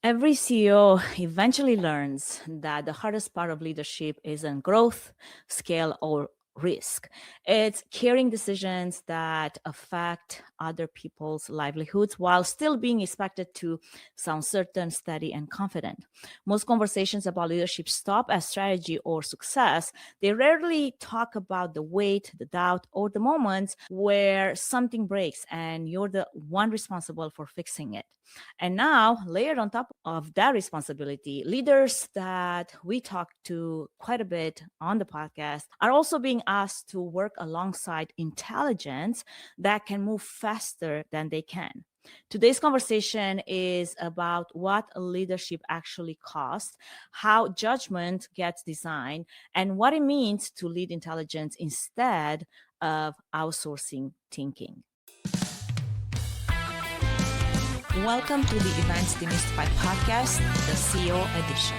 Every CEO eventually learns that the hardest part of leadership isn't growth, scale, or risk. It's carrying decisions that affect other people's livelihoods while still being expected to sound certain, steady, and confident. Most conversations about leadership stop at strategy or success. They rarely talk about the weight, the doubt, or the moments where something breaks and you're the one responsible for fixing it. And now, layered on top of that responsibility, leaders that we talk to quite a bit on the podcast are also being asked to work alongside intelligence that can move faster than they can. Today's conversation is about what leadership actually costs, how judgment gets designed, and what it means to lead intelligence instead of outsourcing thinking. Welcome to the Events Demystified podcast, the CEO edition.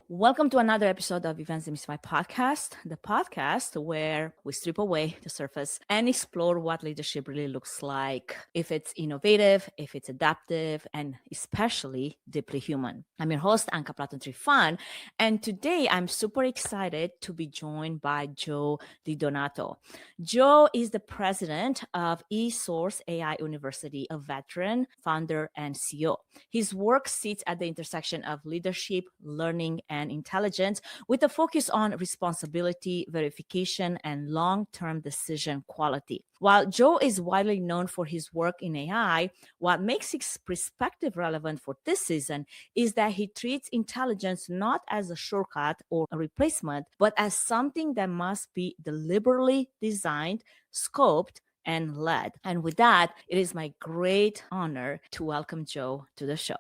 Welcome to another episode of Events Demystified podcast, the podcast where we strip away the surface and explore what leadership really looks like, if it's innovative, if it's adaptive, and especially deeply human. I'm your host, Anka Platon-Trifan, and today I'm super excited to be joined by Joe DiDonato. Joe is the president of ESource AI University, a veteran, founder, and CEO. His work sits at the intersection of leadership, learning, and intelligence with a focus on responsibility, verification, and long-term decision quality. While Joe is widely known for his work in AI, what makes his perspective relevant for this season is that he treats intelligence not as a shortcut or a replacement, but as something that must be deliberately designed, scoped, and led. And with that, it is my great honor to welcome Joe to the show.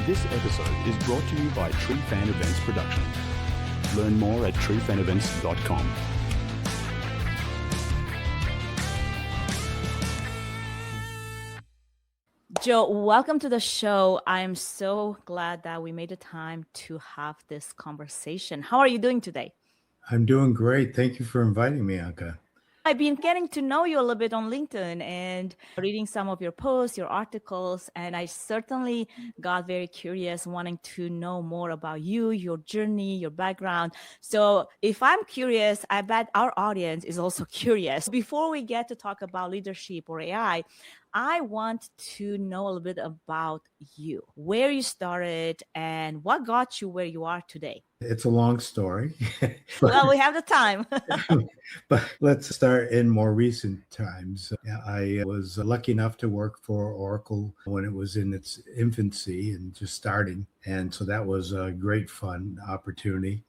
This episode is brought to you by True Fan Events Production. Learn more at truefanevents.com. Joe, welcome to the show. I am so glad that we made the time to have this conversation. How are you doing today? I'm doing great. Thank you for inviting me, Anka. I've been getting to know you a little bit on LinkedIn and reading some of your posts, your articles, and I certainly got very curious, wanting to know more about you, your journey, your background. So if I'm curious, I bet our audience is also curious. Before we get to talk about leadership or AI, I want to know a little bit about you, where you started and what got you where you are today. It's a long story. Well, we have the time. But let's start in more recent times. I was lucky enough to work for Oracle when it was in its infancy and just starting. And so that was a great fun opportunity.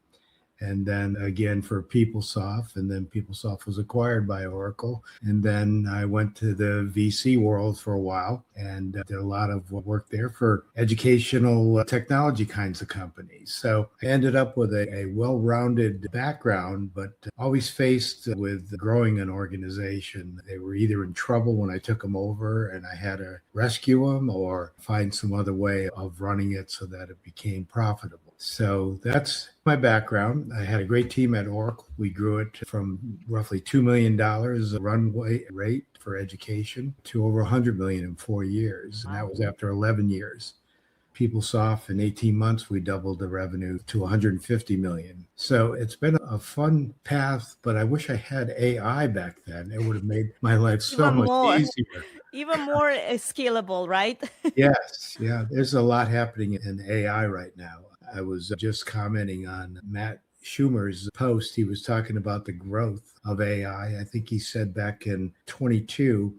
And then again for PeopleSoft, and then PeopleSoft was acquired by Oracle. And then I went to the VC world for a while and did a lot of work there for educational technology kinds of companies. So I ended up with a well-rounded background, but always faced with growing an organization. They were either in trouble when I took them over and I had to rescue them or find some other way of running it so that it became profitable. So that's my background. I had a great team at Oracle. We grew it from roughly $2 million runway rate for education to over $100 million in 4 years. And that was after 11 years. PeopleSoft, in 18 months, we doubled the revenue to $150 million. So it's been a fun path, but I wish I had AI back then. It would have made my life so much easier. Even more scalable, right? Yes. Yeah. There's a lot happening in AI right now. I was just commenting on Matt Schumer's post. He was talking about the growth of AI. I think he said back in 22,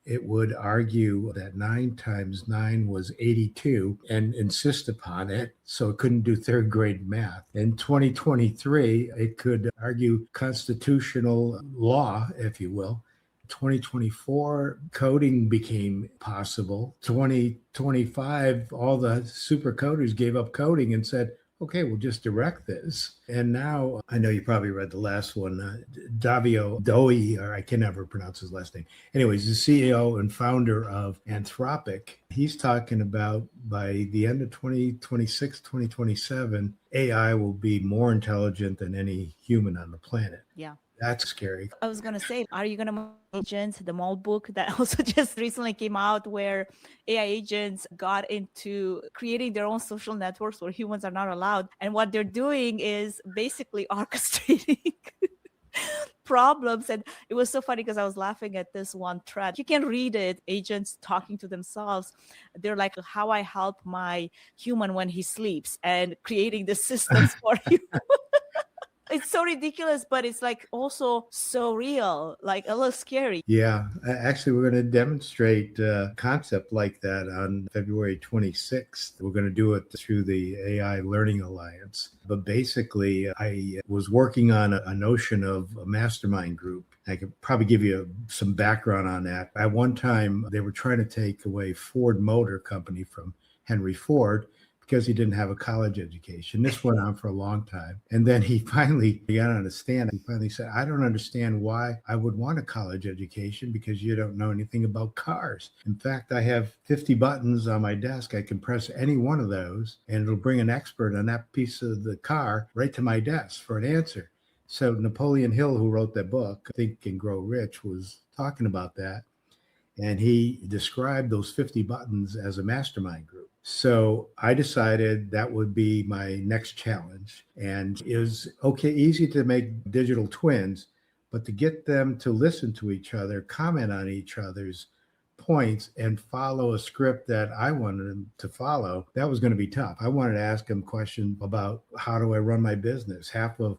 it would argue that 9 times 9 was 82 and insist upon it. So it couldn't do third grade math. In 2023, it could argue constitutional law, if you will. 2024, coding became possible. 2025, all the super coders gave up coding and said, okay, we'll just direct this. And now, I know you probably read the last one, Davio Doi, or I can never pronounce his last name. Anyways, the CEO and founder of Anthropic, he's talking about by the end of 2026, 2027, AI will be more intelligent than any human on the planet. Yeah. That's scary. I was going to say, are you going to agents, the Mold book that also just recently came out, where AI agents got into creating their own social networks where humans are not allowed. And what they're doing is basically orchestrating problems. And it was so funny because I was laughing at this one thread. You can read it, agents talking to themselves. They're like, how I help my human when he sleeps, and creating the systems for you. It's so ridiculous, but it's like also so real, like a little scary. Yeah, actually, we're going to demonstrate a concept like that on February 26th. We're going to do it through the AI Learning Alliance. But basically, I was working on a notion of a mastermind group. I could probably give you some background on that. At one time, they were trying to take away Ford Motor Company from Henry Ford, because he didn't have a college education. This went on for a long time. And then he finally got on a stand. He finally said, I don't understand why I would want a college education, because you don't know anything about cars. In fact, I have 50 buttons on my desk. I can press any one of those and it'll bring an expert on that piece of the car right to my desk for an answer. So Napoleon Hill, who wrote that book, Think and Grow Rich, was talking about that. And he described those 50 buttons as a mastermind group. So I decided that would be my next challenge. And it was easy to make digital twins, but to get them to listen to each other, comment on each other's points, and follow a script that I wanted them to follow, that was going to be tough. I wanted to ask them questions about, how do I run my business? Half of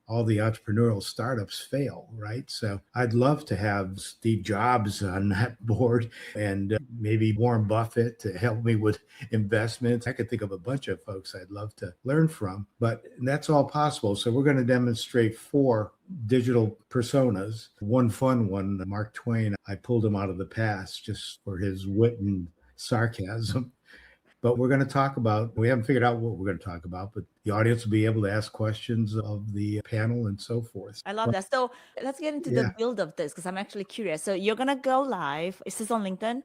all the entrepreneurial startups fail, right? So I'd love to have Steve Jobs on that board, and maybe Warren Buffett to help me with investments. I could think of a bunch of folks I'd love to learn from, but that's all possible. So we're going to demonstrate 4 digital personas. One fun one, Mark Twain, I pulled him out of the past just for his wit and sarcasm. But we're going to talk about, we haven't figured out what we're going to talk about, but the audience will be able to ask questions of the panel and so forth. I love that. So let's get into the build of this, because I'm actually curious. So you're going to go live. Is this on LinkedIn?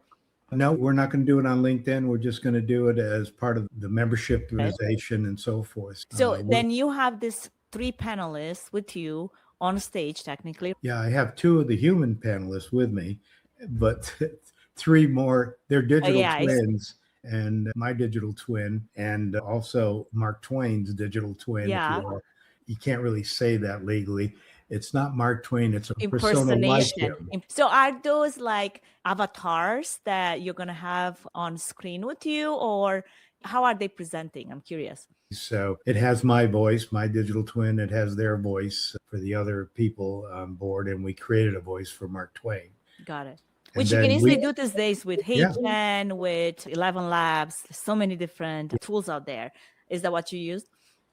No, we're not going to do it on LinkedIn. We're just going to do it as part of the membership organization and so forth. So then you have this 3 panelists with you on stage, technically. Yeah, I have 2 of the human panelists with me, but 3 more, they're digital twins. And my digital twin, and also Mark Twain's digital twin. Yeah. You can't really say that legally. It's not Mark Twain, it's a impersonation. So are those like avatars that you're going to have on screen with you, or how are they presenting? I'm curious. So it has my voice, my digital twin. It has their voice for the other people on board. And we created a voice for Mark Twain. Got it. Which you can easily do these days with HeyGen, with 11 Labs, so many different tools out there. Is that what you used?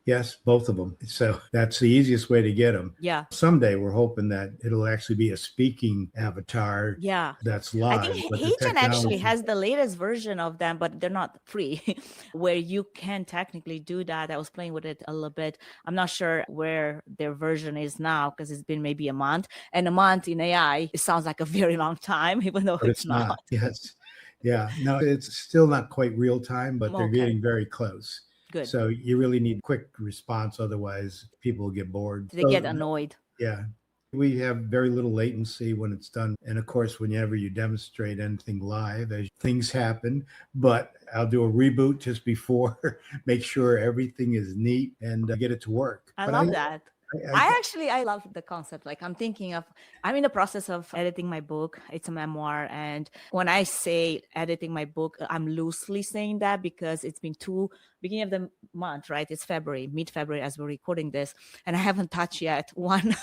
Yes, both of them. So that's the easiest way to get them. Yeah. Someday we're hoping that it'll actually be a speaking avatar. Yeah. That's live. I think HeyGen actually has the latest version of them, but they're not free, where you can technically do that. I was playing with it a little bit. I'm not sure where their version is now, because it's been maybe a month. And a month in AI, it sounds like a very long time, even though it's not. Yes. Yeah. No, it's still not quite real time, but they're getting very close. Good. So you really need quick response. Otherwise, people get bored. They get annoyed. Yeah. We have very little latency when it's done. And of course, whenever you demonstrate anything live, as things happen, but I'll do a reboot just before, make sure everything is neat and get it to work. I love that. I love the concept. Like I'm in the process of editing my book. It's a memoir. And when I say editing my book, I'm loosely saying that because it's been beginning of the month, right? It's mid-February as we're recording this. And I haven't touched yet one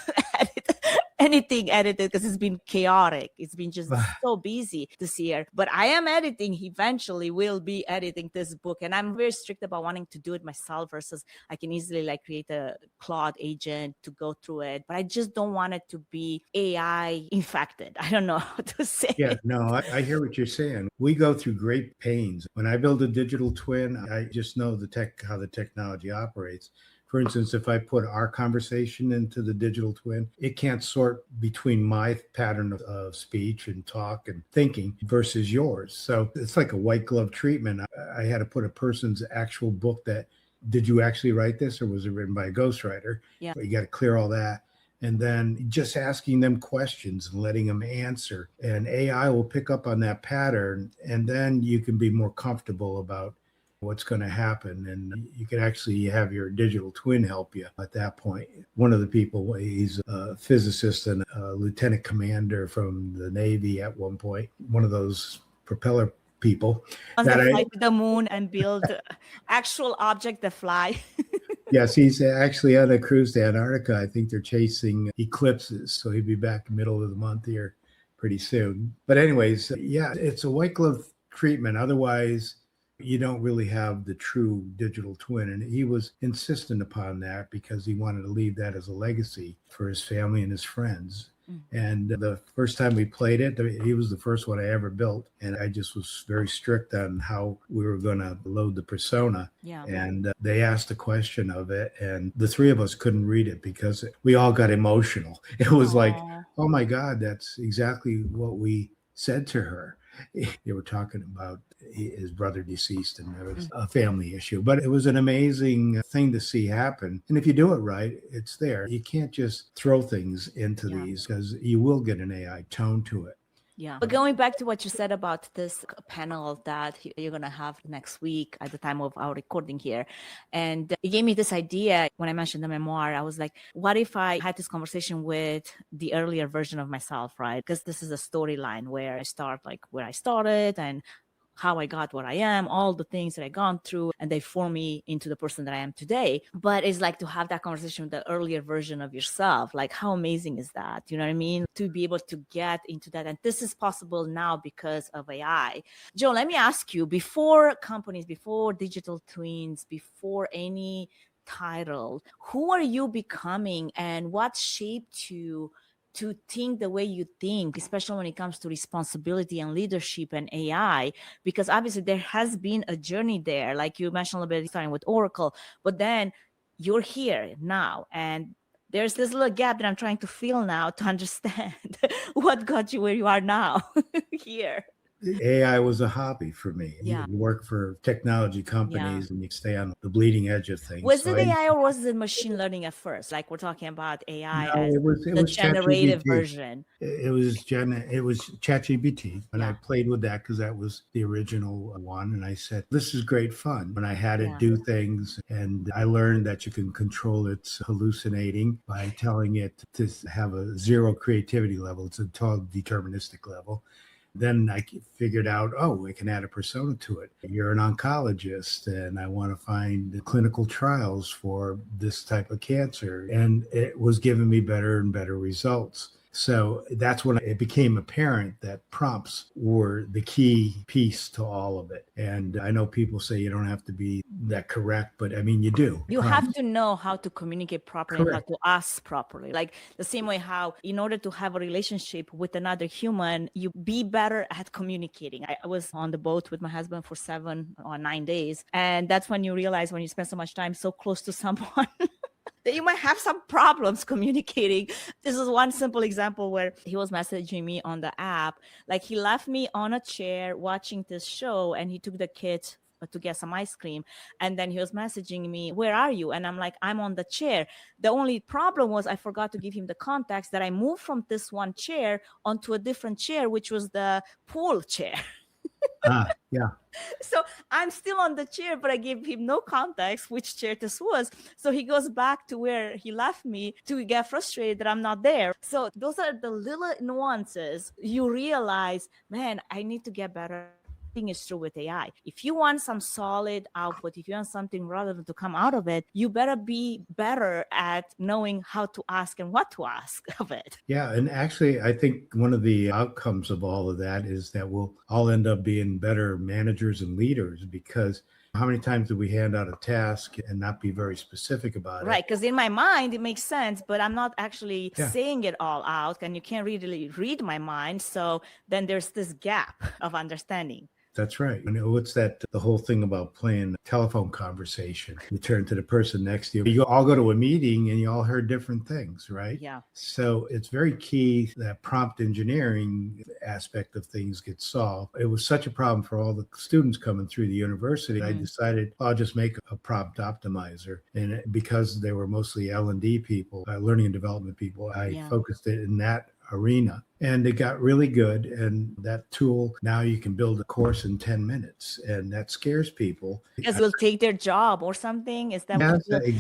anything edited because it's been chaotic. It's been just so busy this year. But I am editing. Eventually will be editing this book. And I'm very strict about wanting to do it myself versus I can easily like create a Claude agent to go through it. But I just don't want it to be AI infected. I don't know how to say it. No, I hear what you're saying. We go through great pains. When I build a digital twin, I just know how the technology operates. For instance, if I put our conversation into the digital twin, it can't sort between my pattern of speech and talk and thinking versus yours. So it's like a white glove treatment. I had to put a person's actual book did you actually write this or was it written by a ghostwriter? Yeah. You got to clear all that. and then just asking them questions and letting them answer. And AI will pick up on that pattern, and then you can be more comfortable about what's going to happen. And you can actually have your digital twin help you at that point. One of the people, he's a physicist and a lieutenant commander from the Navy at one point, one of those propeller people. On the fly to the moon and build actual object that fly. Yes, he's actually on a cruise to Antarctica. I think they're chasing eclipses. So he'll be back middle of the month here pretty soon. But anyways, yeah, it's a white glove treatment. Otherwise, you don't really have the true digital twin. And he was insistent upon that because he wanted to leave that as a legacy for his family and his friends. And the first time we played it, he was the first one I ever built. And I just was very strict on how we were going to load the persona. Yeah. And they asked a question of it. And the three of us couldn't read it because we all got emotional. It was like, oh my God, that's exactly what we said to her. They were talking about his brother deceased, and there was a family issue, but it was an amazing thing to see happen. And if you do it right, it's there. You can't just throw things into these, because you will get an AI tone to it. Yeah. But going back to what you said about this panel that you're going to have next week at the time of our recording here. And it gave me this idea when I mentioned the memoir. I was like, what if I had this conversation with the earlier version of myself, right? Because this is a storyline where I start like where I started and how I got where I am, all the things that I've gone through, and they form me into the person that I am today. But it's like to have that conversation with the earlier version of yourself. Like, how amazing is that? You know what I mean? To be able to get into that. And this is possible now because of AI. Joe, let me ask you, before companies, before digital twins, before any title, who are you becoming and what shaped you to think the way you think, especially when it comes to responsibility and leadership and AI? Because obviously there has been a journey there, like you mentioned a little bit, starting with Oracle, but then you're here now. And there's this little gap that I'm trying to fill now to understand what got you where you are now here. AI was a hobby for me. Yeah. You work for technology companies and you stay on the bleeding edge of things. Was it AI or was it machine learning at first? Like we're talking about AI as it was the generative version. It was ChatGPT, and I played with that because that was the original one. And I said, this is great fun. When I had it do things, and I learned that you can control its hallucinating by telling it to have a zero creativity level. It's a total deterministic level. Then I figured out, I can add a persona to it. You're an oncologist, and I want to find clinical trials for this type of cancer. And it was giving me better and better results. So that's when it became apparent that prompts were the key piece to all of it. And I know people say you don't have to be that correct, but I mean, you do. You have to know how to communicate properly, and how to ask properly. Like the same way how in order to have a relationship with another human, you be better at communicating. I was on the boat with my husband for 7 or 9 days. And that's when you realize when you spend so much time so close to someone that you might have some problems communicating. This is one simple example where he was messaging me on the app. Like he left me on a chair watching this show and he took the kids to get some ice cream. And then he was messaging me, where are you? And I'm like, I'm on the chair. The only problem was I forgot to give him the context that I moved from this one chair onto a different chair, which was the pool chair. So I'm still on the chair, but I gave him no context which chair this was. So he goes back to where he left me to get frustrated that I'm not there. So those are the little nuances. You realize, man, I need to get better. Thing is true with AI. If you want some solid output, if you want something relevant to come out of it, you better be better at knowing how to ask and what to ask of it. Yeah. And actually, I think one of the outcomes of all of that is that we'll all end up being better managers and leaders, because how many times do we hand out a task and not be very specific about it? Right, because in my mind, it makes sense, but I'm not actually saying it all out, and you can't really read my mind. So then there's this gap of understanding. That's right. And what's that, the whole thing about playing telephone conversation? You turn to the person next to you. You all go to a meeting and you all heard different things, right? Yeah. So it's very key that prompt engineering aspect of things gets solved. It was such a problem for all the students coming through the university. I decided I'll just make a prompt optimizer. And because they were mostly L&D people, learning and development people, I focused it in that arena, and it got really good. And that tool, now you can build a course in 10 minutes, and that scares people because we'll take their job or something. Is that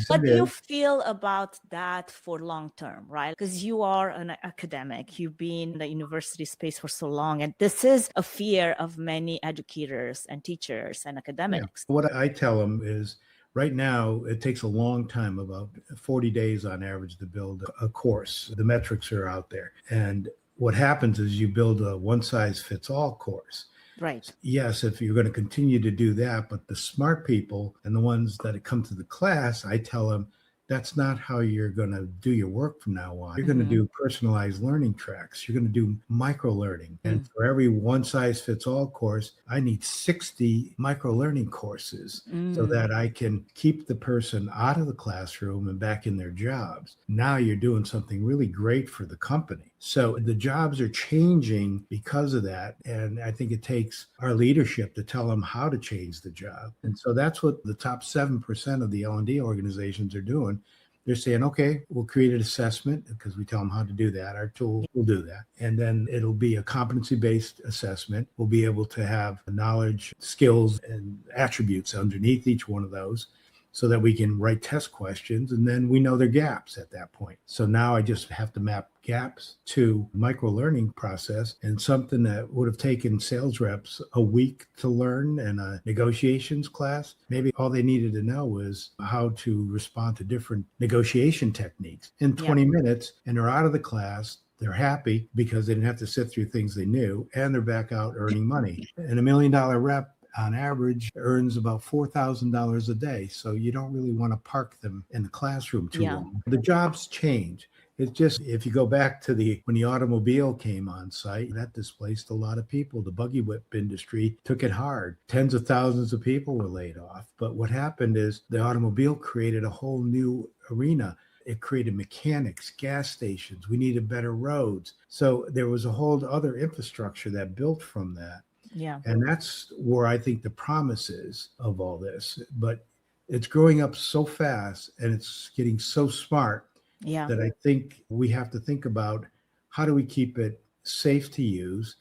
what do you feel about that for long term, right? Because you are an academic, you've been in the university space for so long, and this is a fear of many educators and teachers and academics. What I tell them is, right now, it takes a long time, about 40 days on average, to build a course. The metrics are out there. And what happens is you build a one-size-fits-all course. Right. Yes, if you're going to continue to do that, but the smart people and the ones that come to the class, I tell them, that's not how you're going to do your work from now on. You're going to do personalized learning tracks. You're going to do microlearning. And for every one-size-fits-all course, I need 60 microlearning courses so that I can keep the person out of the classroom and back in their jobs. Now you're doing something really great for the company. So the jobs are changing because of that. And I think it takes our leadership to tell them how to change the job. And so that's what the top 7% of the L&D organizations are doing. They're saying, okay, we'll create an assessment, because we tell them how to do that. Our tool will do that. And then it'll be a competency-based assessment. We'll be able to have knowledge, skills, and attributes underneath each one of those, so that we can write test questions, and then we know their gaps at that point. So now I just have to map gaps to micro-learning process, and something that would have taken sales reps a week to learn in a negotiations class. Maybe all they needed to know was how to respond to different negotiation techniques in 20 minutes, and they're out of the class. They're happy because they didn't have to sit through things they knew, and they're back out earning money. And $1 million rep on average earns about $4,000 a day. So you don't really want to park them in the classroom too long. The jobs change. It's just, if you go back to when the automobile came on site, that displaced a lot of people. The buggy whip industry took it hard. Tens of thousands of people were laid off. But what happened is the automobile created a whole new arena. It created mechanics, gas stations. We needed better roads. So there was a whole other infrastructure that built from that. Yeah. And that's where I think the promise is of all this. But it's growing up so fast, and it's getting so smart that I think we have to think about, how do we keep it safe to use?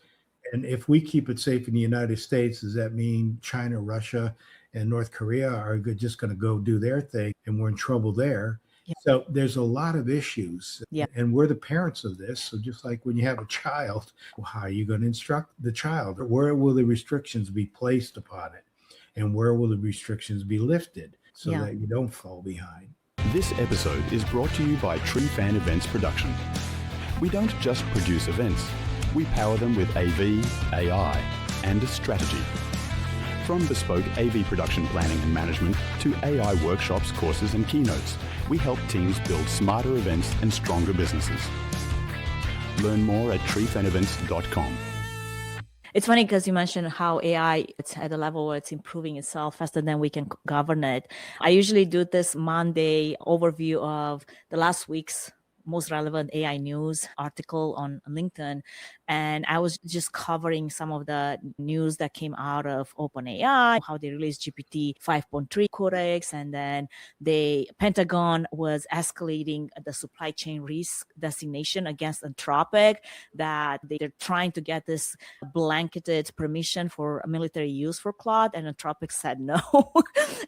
And if we keep it safe in the United States, does that mean China, Russia, and North Korea are just going to go do their thing, and we're in trouble there? So there's a lot of issues, and we're the parents of this. So just like when you have a child, well, how are you going to instruct the child? Where will the restrictions be placed upon it? And where will the restrictions be lifted so that you don't fall behind? This episode is brought to you by TreeFan Events Production. We don't just produce events, we power them with AV, AI, and a strategy. From bespoke AV production planning and management to AI workshops, courses, and keynotes, we help teams build smarter events and stronger businesses. Learn more at treefanevents.com. It's funny because you mentioned how AI, it's at a level where it's improving itself faster than we can govern it. I usually do this Monday overview of the last week's most relevant AI news article on LinkedIn. And I was just covering some of the news that came out of OpenAI, how they released GPT 5.3 codex, and then the Pentagon was escalating the supply chain risk designation against Anthropic, that they're trying to get this blanketed permission for military use for Claude, and Anthropic said no.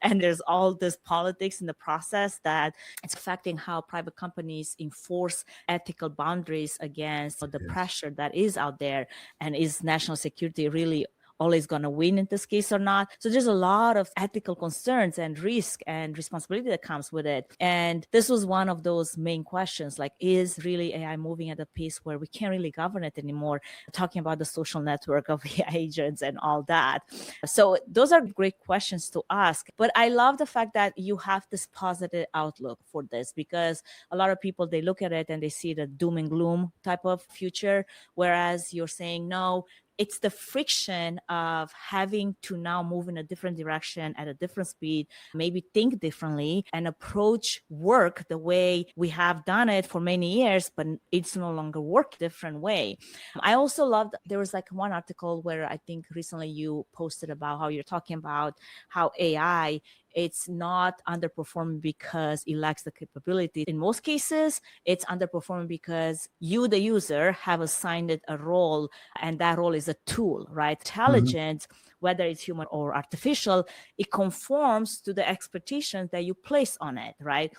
And there's all this politics in the process that it's affecting how private companies enforce ethical boundaries against the pressure that is out there. And is national security really always going to win in this case or not? So there's a lot of ethical concerns and risk and responsibility that comes with it. And this was one of those main questions, like, is really AI moving at a pace where we can't really govern it anymore? Talking about the social network of AI agents and all that. So those are great questions to ask. But I love the fact that you have this positive outlook for this, because a lot of people, they look at it and they see the doom and gloom type of future, whereas you're saying, no, it's the friction of having to now move in a different direction at a different speed, maybe think differently and approach work the way we have done it for many years, but it's no longer work different way. I also loved, there was like one article where I think recently you posted about how you're talking about how AI, it's not underperforming because it lacks the capability. In most cases, it's underperforming because you, the user, have assigned it a role, and that role is a tool, right? Intelligence, whether it's human or artificial, it conforms to the expectations that you place on it, right?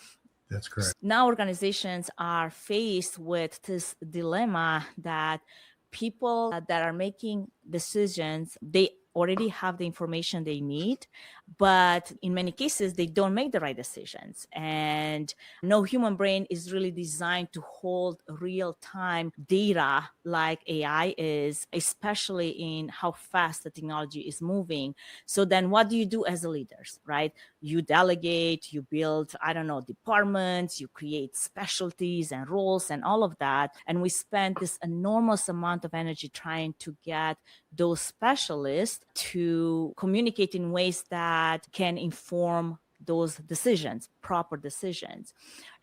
That's correct. Now organizations are faced with this dilemma that people that are making decisions, they already have the information they need, but in many cases, they don't make the right decisions. And no human brain is really designed to hold real-time data like AI is, especially in how fast the technology is moving. So then what do you do as a leaders, right? You delegate, you build, I don't know, departments, you create specialties and roles and all of that. And we spend this enormous amount of energy trying to get those specialists to communicate in ways that can inform those decisions, proper decisions.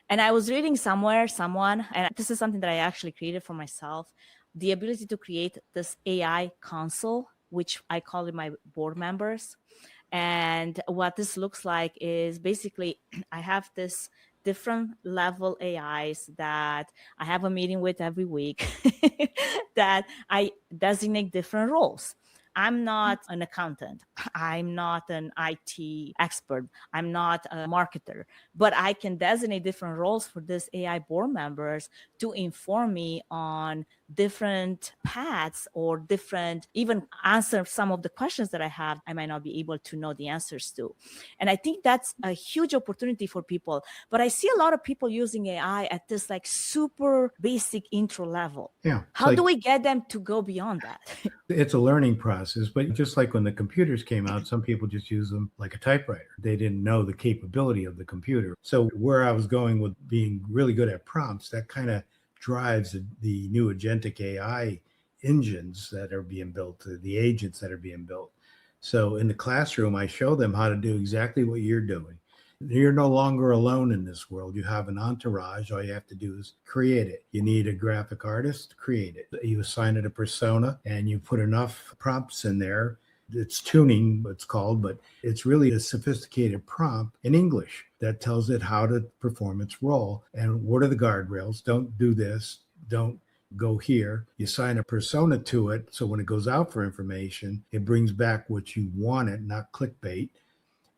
And I was reading somewhere, and this is something that I actually created for myself, the ability to create this AI council, which I call it my board members. And what this looks like is basically I have this different level AIs that I have a meeting with every week that I designate different roles. I'm not an accountant. I'm not an IT expert. I'm not a marketer, but I can designate different roles for these AI board members to inform me on different paths or different, even answer some of the questions that I have, I might not be able to know the answers to. And I think that's a huge opportunity for people. But I see a lot of people using AI at this like super basic intro level. Yeah. How do we get them to go beyond that? It's a learning process, but just like when the computers came out, some people just use them like a typewriter. They didn't know the capability of the computer. So where I was going with being really good at prompts, that kind of drives the new agentic AI engines that are being built, the agents that are being built. So in the classroom, I show them how to do exactly what you're doing. You're no longer alone in this world. You have an entourage. All you have to do is create it. You need a graphic artist, create it. You assign it a persona and you put enough prompts in there. It's tuning, it's called, but it's really a sophisticated prompt in English that tells it how to perform its role. And what are the guardrails? Don't do this. Don't go here. You assign a persona to it. So when it goes out for information, it brings back what you want it, not clickbait.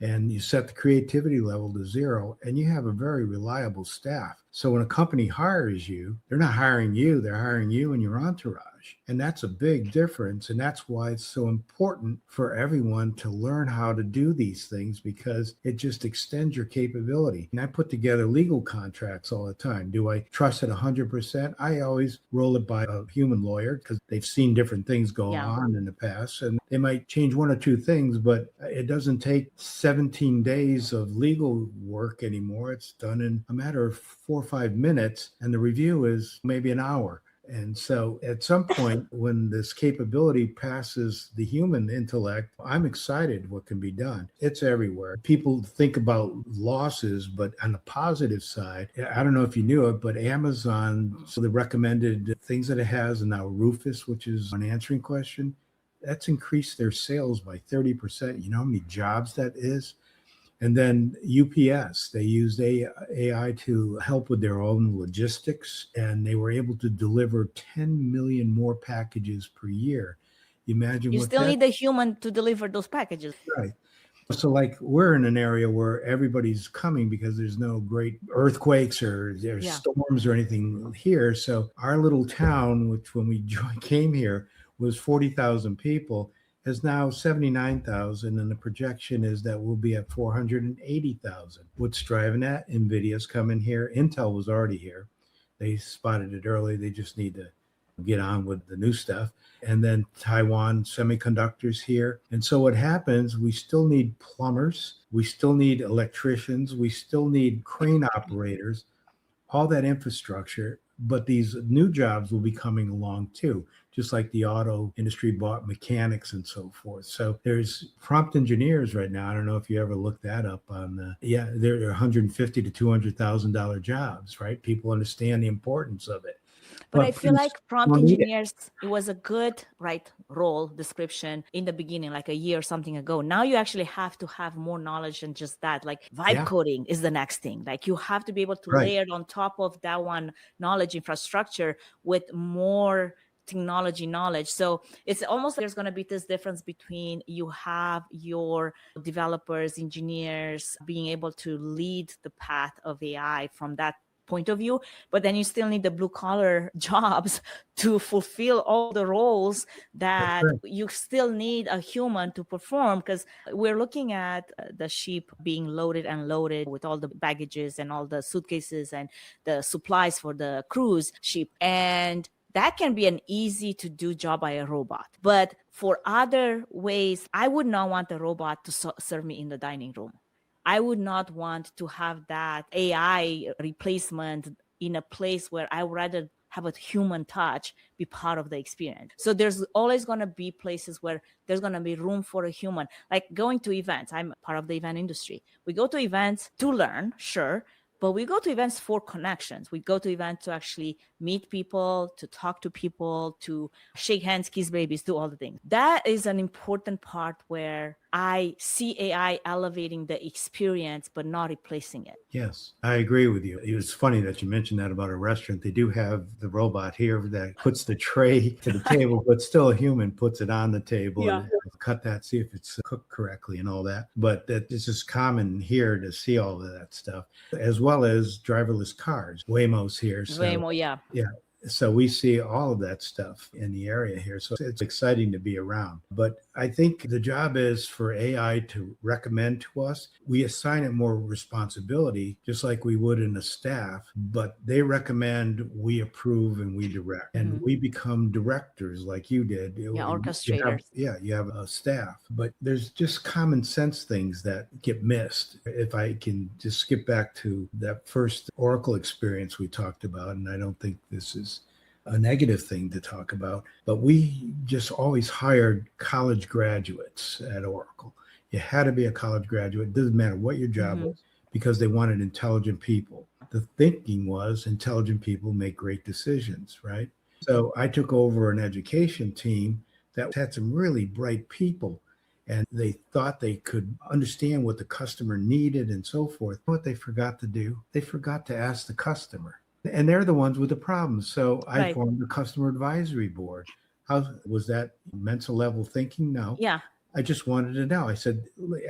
And you set the creativity level to 0, and you have a very reliable staff. So when a company hires you, they're not hiring you, they're hiring you and your entourage. And that's a big difference. And that's why it's so important for everyone to learn how to do these things, because it just extends your capability. And I put together legal contracts all the time. Do I trust it 100%? I always roll it by a human lawyer because they've seen different things go on in the past. And they might change 1 or 2 things, but it doesn't take 17 days of legal work anymore. It's done in a matter of 4 or 5 minutes, and the review is maybe an hour. And so at some point when this capability passes the human intellect, I'm excited what can be done. It's everywhere. People think about losses, but on the positive side, I don't know if you knew it, but Amazon, so the recommended things that it has, and now Rufus, which is an answering question, that's increased their sales by 30%. You know how many jobs that is? And then UPS, they used AI to help with their own logistics, and they were able to deliver 10 million more packages per year. You imagine you what still need the human to deliver those packages. Right. So like we're in an area where everybody's coming because there's no great earthquakes or there's storms or anything here. So our little town, which when we came here was 40,000 people, is now 79,000, and the projection is that we'll be at 480,000. What's driving that? NVIDIA's coming here. Intel was already here. They spotted it early. They just need to get on with the new stuff. And then Taiwan Semiconductors here. And so what happens, we still need plumbers. We still need electricians. We still need crane operators, all that infrastructure. but these new jobs will be coming along too, just like the auto industry bought mechanics and so forth. So there's prompt engineers right now. I don't know if you ever looked that up on there are $150,000 to $200,000 jobs, right? People understand the importance of it. But I feel like prompt don't need it. engineers, it was a good, role description in the beginning, like a year or something ago. Now you actually have to have more knowledge than just that. Like vibe coding is the next thing. Like you have to be able to layer on top of that one knowledge infrastructure with more technology knowledge. So it's almost like there's going to be this difference between you have your developers, engineers being able to lead the path of AI from that point of view, but then you still need the blue collar jobs to fulfill all the roles that you still need a human to perform, because we're looking at the ship being loaded and loaded with all the baggages and all the suitcases and the supplies for the cruise ship, and that can be an easy to do job by a robot. But for other ways, I would not want a robot to serve me in the dining room. I would not want to have that AI replacement in a place where I would rather have a human touch be part of the experience. So there's always going to be places where there's going to be room for a human. Like going to events. I'm part of the event industry. We go to events to learn, sure, but we go to events for connections. We go to events to actually meet people, to talk to people, to shake hands, kiss babies, do all the things. That is an important part where I see AI elevating the experience, but not replacing it. Yes, I agree with you. It was funny that you mentioned that about a restaurant. They do have the robot here that puts the tray to the table, but still a human puts it on the table and cut that, see if it's cooked correctly and all that. But that this is common here to see all of that stuff, as well as driverless cars. Waymo's here. So, Waymo, yeah. So we see all of that stuff in the area here. So it's exciting to be around. But I think the job is for AI to recommend to us. We assign it more responsibility, just like we would in a staff, but they recommend, we approve, and we direct. And we become directors like you did. Orchestrators. You have a staff. But there's just common sense things that get missed. If I can just skip back to that first Oracle experience we talked about, and I don't think this is a negative thing to talk about, but we just always hired college graduates at Oracle. You had to be a college graduate. It doesn't matter what your job was, because they wanted intelligent people. The thinking was intelligent people make great decisions, right? So I took over an education team that had some really bright people, and they thought they could understand what the customer needed and so forth. What they forgot to do, they forgot to ask the customer. And they're the ones with the problems. So I formed a customer advisory board. How was that mental level thinking? No. Yeah. I just wanted to know. I said,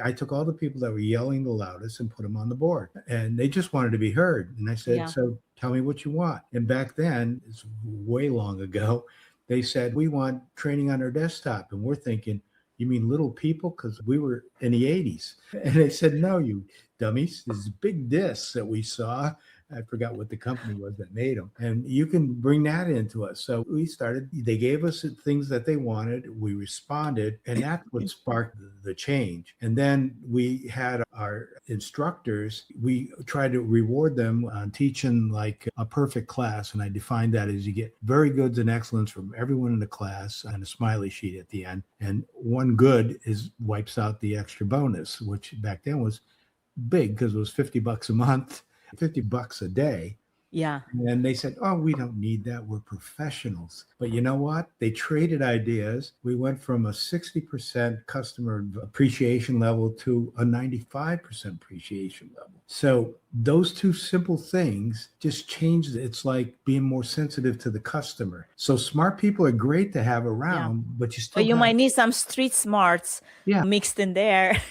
I took all the people that were yelling the loudest and put them on the board, and they just wanted to be heard. And I said, so tell me what you want. And back then, it's way long ago, they said, we want training on our desktop. And we're thinking, you mean little people? Because we were in the 80s. And they said, no, you dummies. This big disc that we saw. I forgot what the company was that made them. And you can bring that into us. So we started, they gave us things that they wanted. We responded, and that's what sparked the change. And then we had our instructors, we tried to reward them on teaching like a perfect class. And I defined that as you get very goods and excellence from everyone in the class and a smiley sheet at the end. And one good wipes out the extra bonus, which back then was big because it was $50 a month. $50 a day. Yeah. And they said, oh, we don't need that. We're professionals. But you know what? They traded ideas. We went from a 60% customer appreciation level to a 95% appreciation level. So those two simple things just changed. It's like being more sensitive to the customer. So smart people are great to have around, but you still might need some street smarts mixed in there.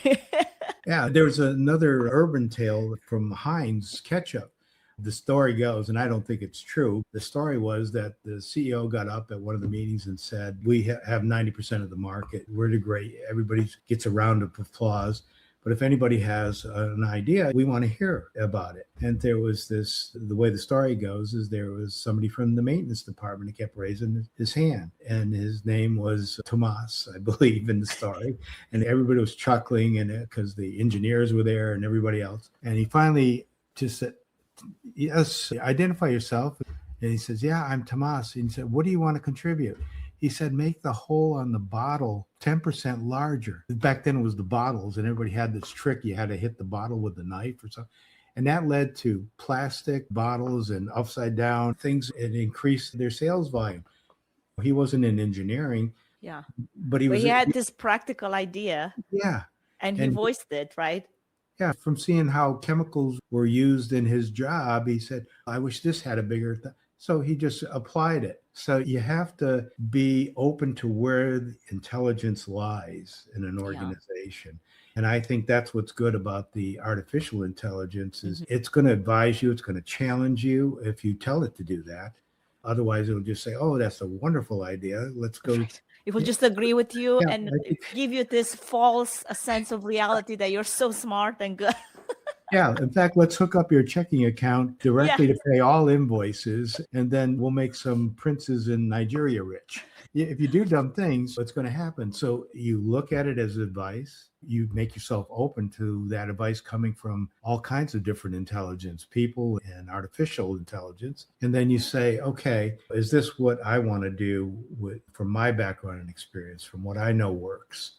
Yeah, there's another urban tale from Heinz ketchup. The story goes, and I don't think it's true. The story was that the CEO got up at one of the meetings and said, we have 90% of the market. We're the great. Everybody gets a round of applause. But if anybody has an idea, we want to hear about it. And there was the way the story goes is there was somebody from the maintenance department that kept raising his hand. And his name was Tomas, I believe, in the story. And everybody was chuckling because the engineers were there and everybody else. And he finally just said, yes, identify yourself. And he says, yeah, I'm Tomas. And he said, what do you want to contribute? He said, make the hole on the bottle 10% larger. Back then it was the bottles, and everybody had this trick. You had to hit the bottle with a knife or something. And that led to plastic bottles and upside down things. It increased their sales volume. He wasn't in engineering. Yeah. But he had this practical idea. Yeah. And he voiced it, right? Yeah. From seeing how chemicals were used in his job, he said, I wish this had a bigger so he just applied it. So you have to be open to where the intelligence lies in an organization. And I think that's what's good about the artificial intelligence is it's going to advise you, it's going to challenge you if you tell it to do that. Otherwise, it'll just say, oh, that's a wonderful idea. Let's go. Right. It will just agree with you and give you this false sense of reality that you're so smart and good. Yeah. In fact, let's hook up your checking account directly to pay all invoices, and then we'll make some princes in Nigeria rich. If you do dumb things, what's going to happen? So you look at it as advice. You make yourself open to that advice coming from all kinds of different intelligence, people and artificial intelligence. And then you say, okay, is this what I want to do from my background and experience, from what I know works?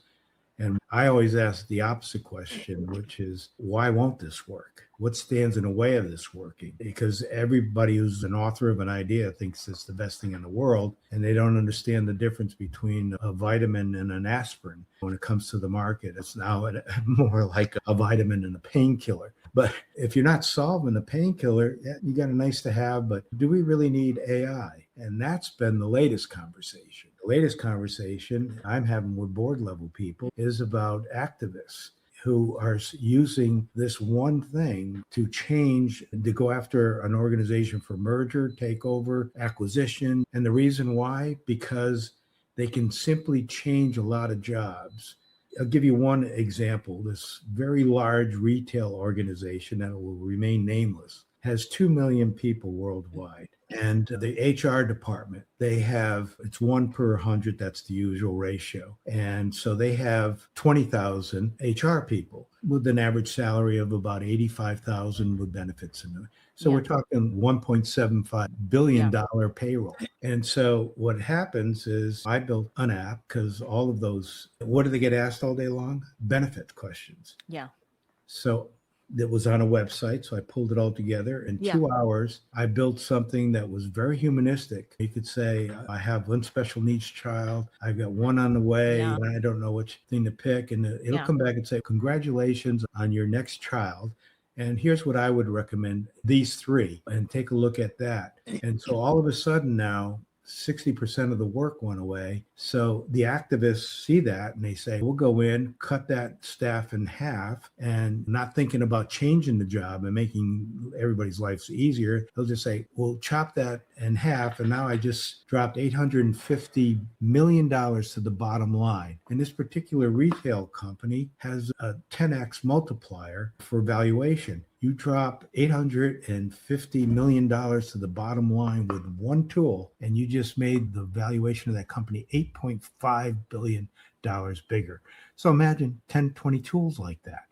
And I always ask the opposite question, which is, why won't this work? What stands in the way of this working? Because everybody who's an author of an idea thinks it's the best thing in the world, and they don't understand the difference between a vitamin and an aspirin. When it comes to the market, it's now more like a vitamin and a painkiller. But if you're not solving the painkiller, you got a nice to have, but do we really need AI? And that's been the latest conversation. The latest conversation I'm having with board level people is about activists who are using this one thing to change, to go after an organization for merger, takeover, acquisition. And the reason why, because they can simply change a lot of jobs. I'll give you one example. This very large retail organization that will remain nameless has 2 million people worldwide. And the HR department, it's 1 per 100. That's the usual ratio. And so they have 20,000 HR people with an average salary of about $85,000 with benefits in it. So we're talking $1.75 billion payroll. And so what happens is I built an app because all of those, what do they get asked all day long? Benefit questions. Yeah. So that was on a website. So I pulled it all together. In 2 hours, I built something that was very humanistic. You could say, I have one special needs child. I've got one on the way. And I don't know which thing to pick. And it'll come back and say, congratulations on your next child. And here's what I would recommend, these 3, and take a look at that. And so all of a sudden now, 60% of the work went away. So the activists see that and they say, we'll go in, cut that staff in half, and not thinking about changing the job and making everybody's lives easier. They'll just say, we'll chop that in half. And now I just dropped $850 million to the bottom line. And this particular retail company has a 10x multiplier for valuation. You drop $850 million to the bottom line with one tool, and you just made the valuation of that company $8.5 billion bigger. So imagine 10, 20 tools like that.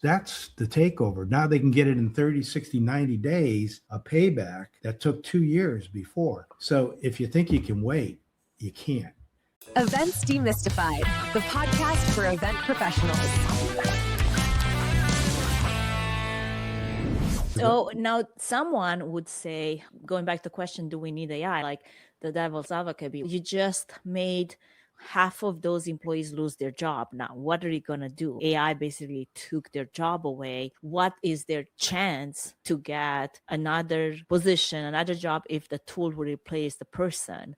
That's the takeover. Now they can get it in 30, 60, 90 days, a payback that took 2 years before. So if you think you can wait, you can't. Events Demystified, the podcast for event professionals. So now someone would say, going back to the question, do we need AI? Like the devil's advocate, you just made half of those employees lose their job. Now, what are you going to do? AI basically took their job away. What is their chance to get another position, another job if the tool will replace the person?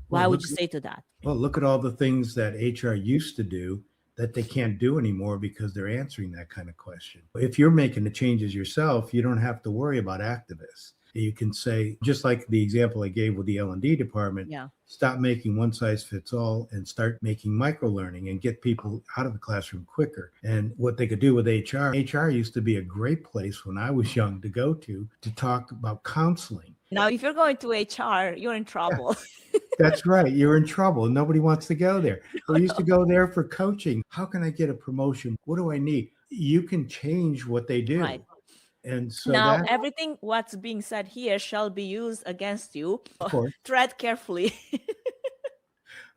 Why would you say to that? Well, look at all the things that HR used to do that they can't do anymore because they're answering that kind of question. If you're making the changes yourself, you don't have to worry about activists. You can say, just like the example I gave with the L&D department, stop making one size fits all and start making microlearning and get people out of the classroom quicker. And what they could do with HR used to be a great place when I was young to go to talk about counseling. Now, if you're going to HR, you're in trouble. That's right. You're in trouble. Nobody wants to go there. We used to go there for coaching. How can I get a promotion? What do I need? You can change what they do. Right. And so Now, that, everything what's being said here shall be used against you. of course, Tread carefully.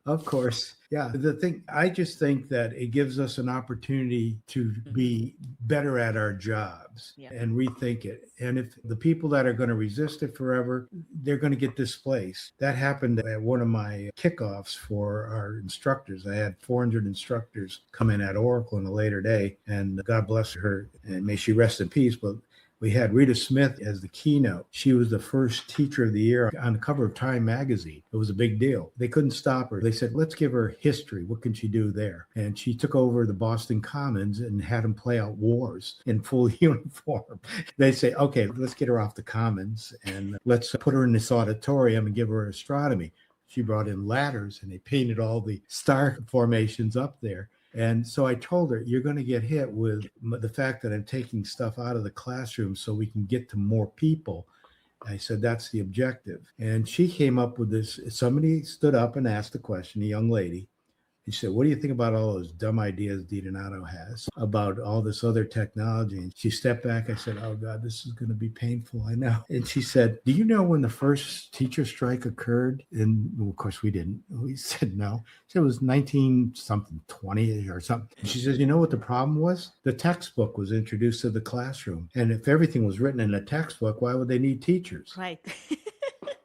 of course. Yeah. The thing, I just think that it gives us an opportunity to be better at our jobs and rethink it. And if the people that are going to resist it forever, they're going to get displaced. That happened at one of my kickoffs for our instructors. I had 400 instructors come in at Oracle in a later day, and God bless her and may she rest in peace. But we had Rita Smith as the keynote. She was the first teacher of the year on the cover of Time magazine. It was a big deal. They couldn't stop her. They said, let's give her history. What can she do there? And she took over the Boston Commons and had them play out wars in full uniform. They say, okay, let's get her off the Commons and let's put her in this auditorium and give her astronomy. She brought in ladders and they painted all the star formations up there. And so I told her, you're going to get hit with the fact that I'm taking stuff out of the classroom so we can get to more people. I said, that's the objective. And she came up with this. Somebody stood up and asked a question, a young lady. He said, what do you think about all those dumb ideas DiDonato has about all this other technology? And she stepped back. I said, oh, God, this is going to be painful. I know. And she said, do you know when the first teacher strike occurred? And well, of course, we didn't. We said no. She said it was 19-20 or something. And she says, you know what the problem was? The textbook was introduced to the classroom. And if everything was written in a textbook, why would they need teachers? Right.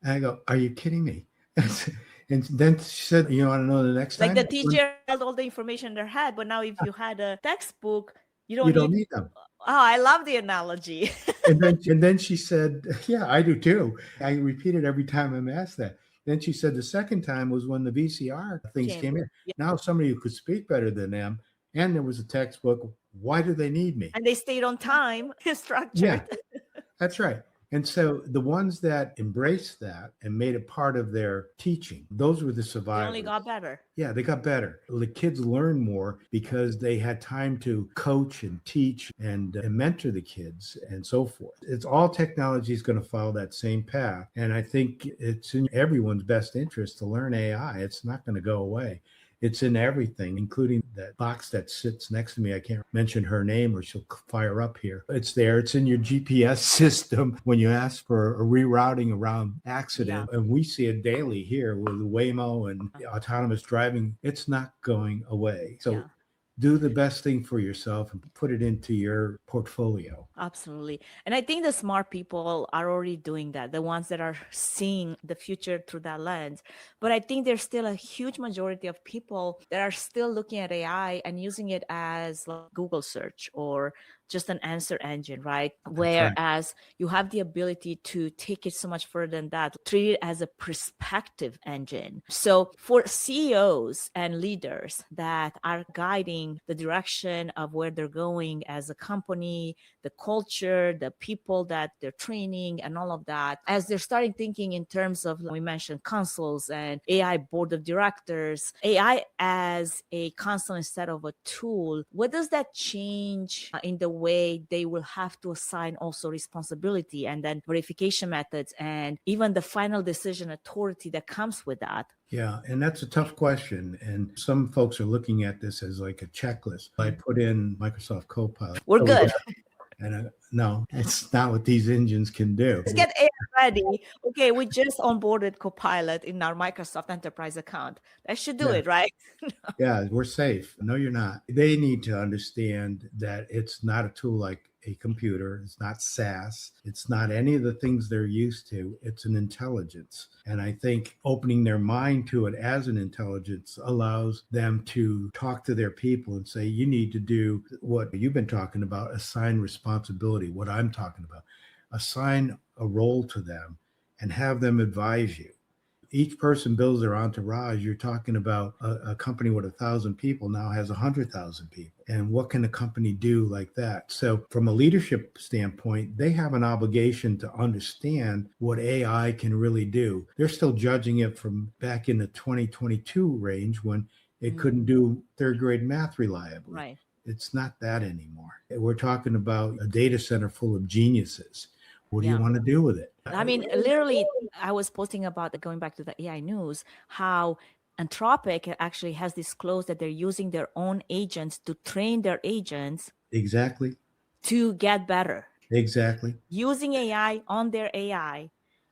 And I go, are you kidding me? And then she said, you want to know the next Like time? the teacher held all the information in their head, but now if you had a textbook, you You don't need need them. Oh, I love the analogy. And then she said, yeah, I do too. I repeat it every time I'm asked that. Then she said the second time was when the VCR things came in. Yeah. Now somebody who could speak better than them, and there was a textbook. Why do they need me? And they stayed on time, structured. Yeah, that's right. And so the ones that embraced that and made it part of their teaching, those were the survivors. They only got better. Yeah, they got better. The kids learned more because they had time to coach and teach and mentor the kids and so forth. It's all technology is going to follow that same path. And I think it's in everyone's best interest to learn AI. It's not going to go away. It's in everything, including that box that sits next to me. I can't mention her name or she'll fire up here. It's there. It's in your GPS system when you ask for a rerouting around accident. Yeah. And we see it daily here with Waymo and autonomous driving. It's not going away. So do the best thing for yourself and put it into your portfolio. Absolutely. And I think the smart people are already doing that, the ones that are seeing the future through that lens. But I think there's still a huge majority of people that are still looking at AI and using it as like Google search or just an answer engine, right? Whereas you have the ability to take it so much further than that, treat it as a perspective engine. So for CEOs and leaders that are guiding the direction of where they're going as a company, the culture, the people that they're training and all of that, as they're starting thinking in terms of, we mentioned councils and AI board of directors, AI as a console instead of a tool, what does that change in the way they will have to assign also responsibility and then verification methods and even the final decision authority that comes with that? Yeah, and that's a tough question. And some folks are looking at this as like a checklist. I put in Microsoft Copilot. We're good. And no, it's not what these engines can do. Let's get AI ready. Okay, we just onboarded Copilot in our Microsoft Enterprise account. That should do it, right? Yeah, we're safe. No, you're not. They need to understand that it's not a tool like a computer. It's not SaaS. It's not any of the things they're used to. It's an intelligence. And I think opening their mind to it as an intelligence allows them to talk to their people and say, you need to do what you've been talking about, assign responsibility, what I'm talking about, assign a role to them and have them advise you. Each person builds their entourage. You're talking about a company with 1,000 people now has 100,000 people. And what can a company do like that? So from a leadership standpoint, they have an obligation to understand what AI can really do. They're still judging it from back in the 2022 range when it couldn't do third grade math reliably. Right. It's not that anymore. We're talking about a data center full of geniuses. What do you want to do with it? I mean, literally, I was posting about, going back to the AI news, how Anthropic actually has disclosed that they're using their own agents to train their agents. Exactly. To get better. Exactly. using AI on their AI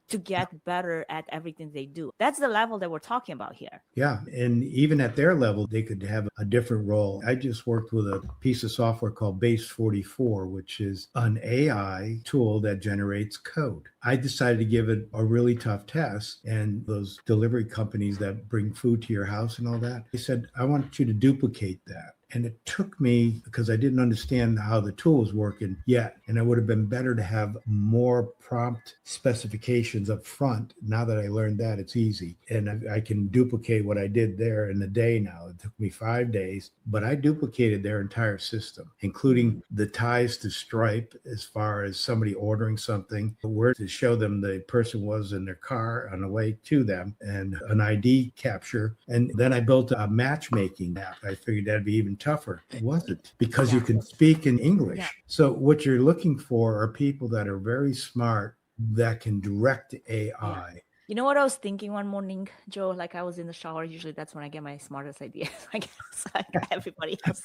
to get better at everything they do. That's the level that we're talking about here. Yeah. And even at their level, they could have a different role. I just worked with a piece of software called Base 44, which is an AI tool that generates code. I decided to give it a really tough test. And those delivery companies that bring food to your house and all that, they said, I want you to duplicate that. And it took me, because I didn't understand how the tool was working yet. And it would have been better to have more prompt specifications up front. Now that I learned that, it's easy. And I can duplicate what I did there in a day now. It took me 5 days, but I duplicated their entire system, including the ties to Stripe as far as somebody ordering something, where to show them the person was in their car on the way to them, and an ID capture. And then I built a matchmaking app. I figured that'd be even tougher. It wasn't, because you can speak in English. Yeah. So what you're looking for are people that are very smart that can direct AI. Yeah. You know what I was thinking one morning, Joe? Like, I was in the shower. Usually that's when I get my smartest ideas, I guess, like everybody else.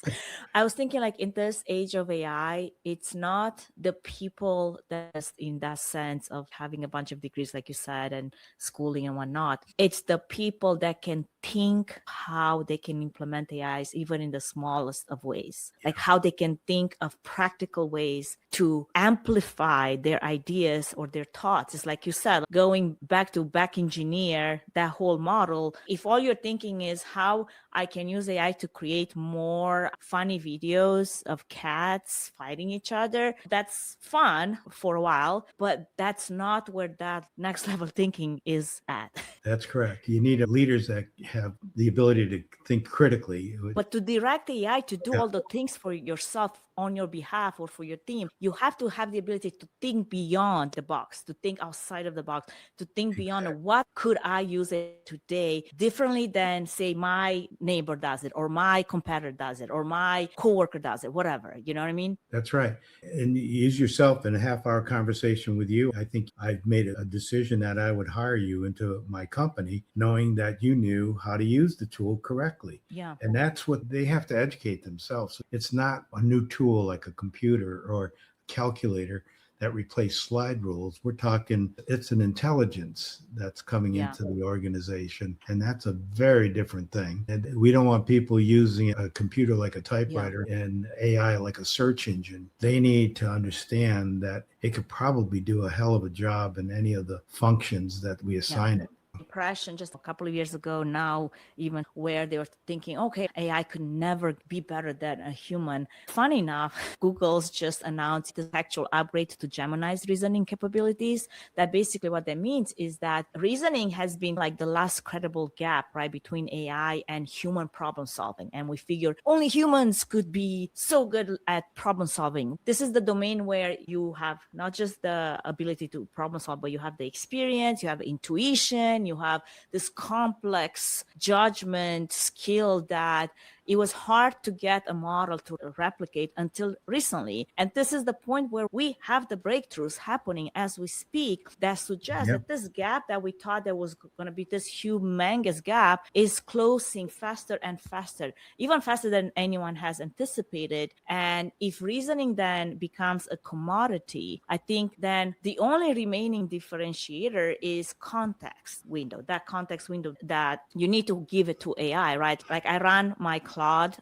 I was thinking, like, in this age of AI, it's not the people that's in that sense of having a bunch of degrees, like you said, and schooling and whatnot. It's the people that can think how they can implement AIs, even in the smallest of ways, like how they can think of practical ways to amplify their ideas or their thoughts. It's like you said, going back to back engineer that whole model. If all you're thinking is how I can use AI to create more funny videos of cats fighting each other, that's fun for a while, but that's not where that next level thinking is at. That's correct. You need leaders that have the ability to think critically. But to direct AI to do all the things for yourself on your behalf or for your team, you have to have the ability to think beyond the box, to think outside of the box, to think beyond what could I use it today differently than, say, my neighbor does it, or my competitor does it, or my coworker does it, whatever. You know what I mean? That's right. And use yourself in a half-hour conversation with you. I think I've made a decision that I would hire you into my company, knowing that you knew how to use the tool correctly. Yeah. And that's what they have to educate themselves. It's not a new tool like a computer or calculator that replace slide rules. We're talking, it's an intelligence that's coming into the organization. And that's a very different thing. And we don't want people using a computer like a typewriter and AI like a search engine. They need to understand that it could probably do a hell of a job in any of the functions that we assign it. Impression just a couple of years ago now, even, where they were thinking, okay, AI could never be better than a human. Funny enough, Google's just announced the actual upgrade to Gemini's reasoning capabilities. That basically what that means is that reasoning has been like the last credible gap, right, between AI and human problem solving. And we figured only humans could be so good at problem solving. This is the domain where you have not just the ability to problem solve, but you have the experience, you have intuition, you have this complex judgment skill that it was hard to get a model to replicate until recently. And this is the point where we have the breakthroughs happening as we speak that suggest that this gap that we thought there was going to be this humongous gap is closing faster and faster, even faster than anyone has anticipated. And if reasoning then becomes a commodity, I think then the only remaining differentiator is context window, that context window that you need to give it to AI, right? Like, I run my Claude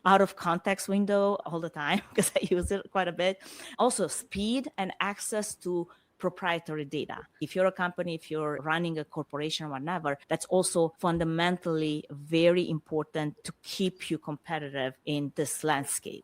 out of context window all the time because I use it quite a bit. Also, speed and access to proprietary data. If you're a company, if you're running a corporation or whatever, that's also fundamentally very important to keep you competitive in this landscape.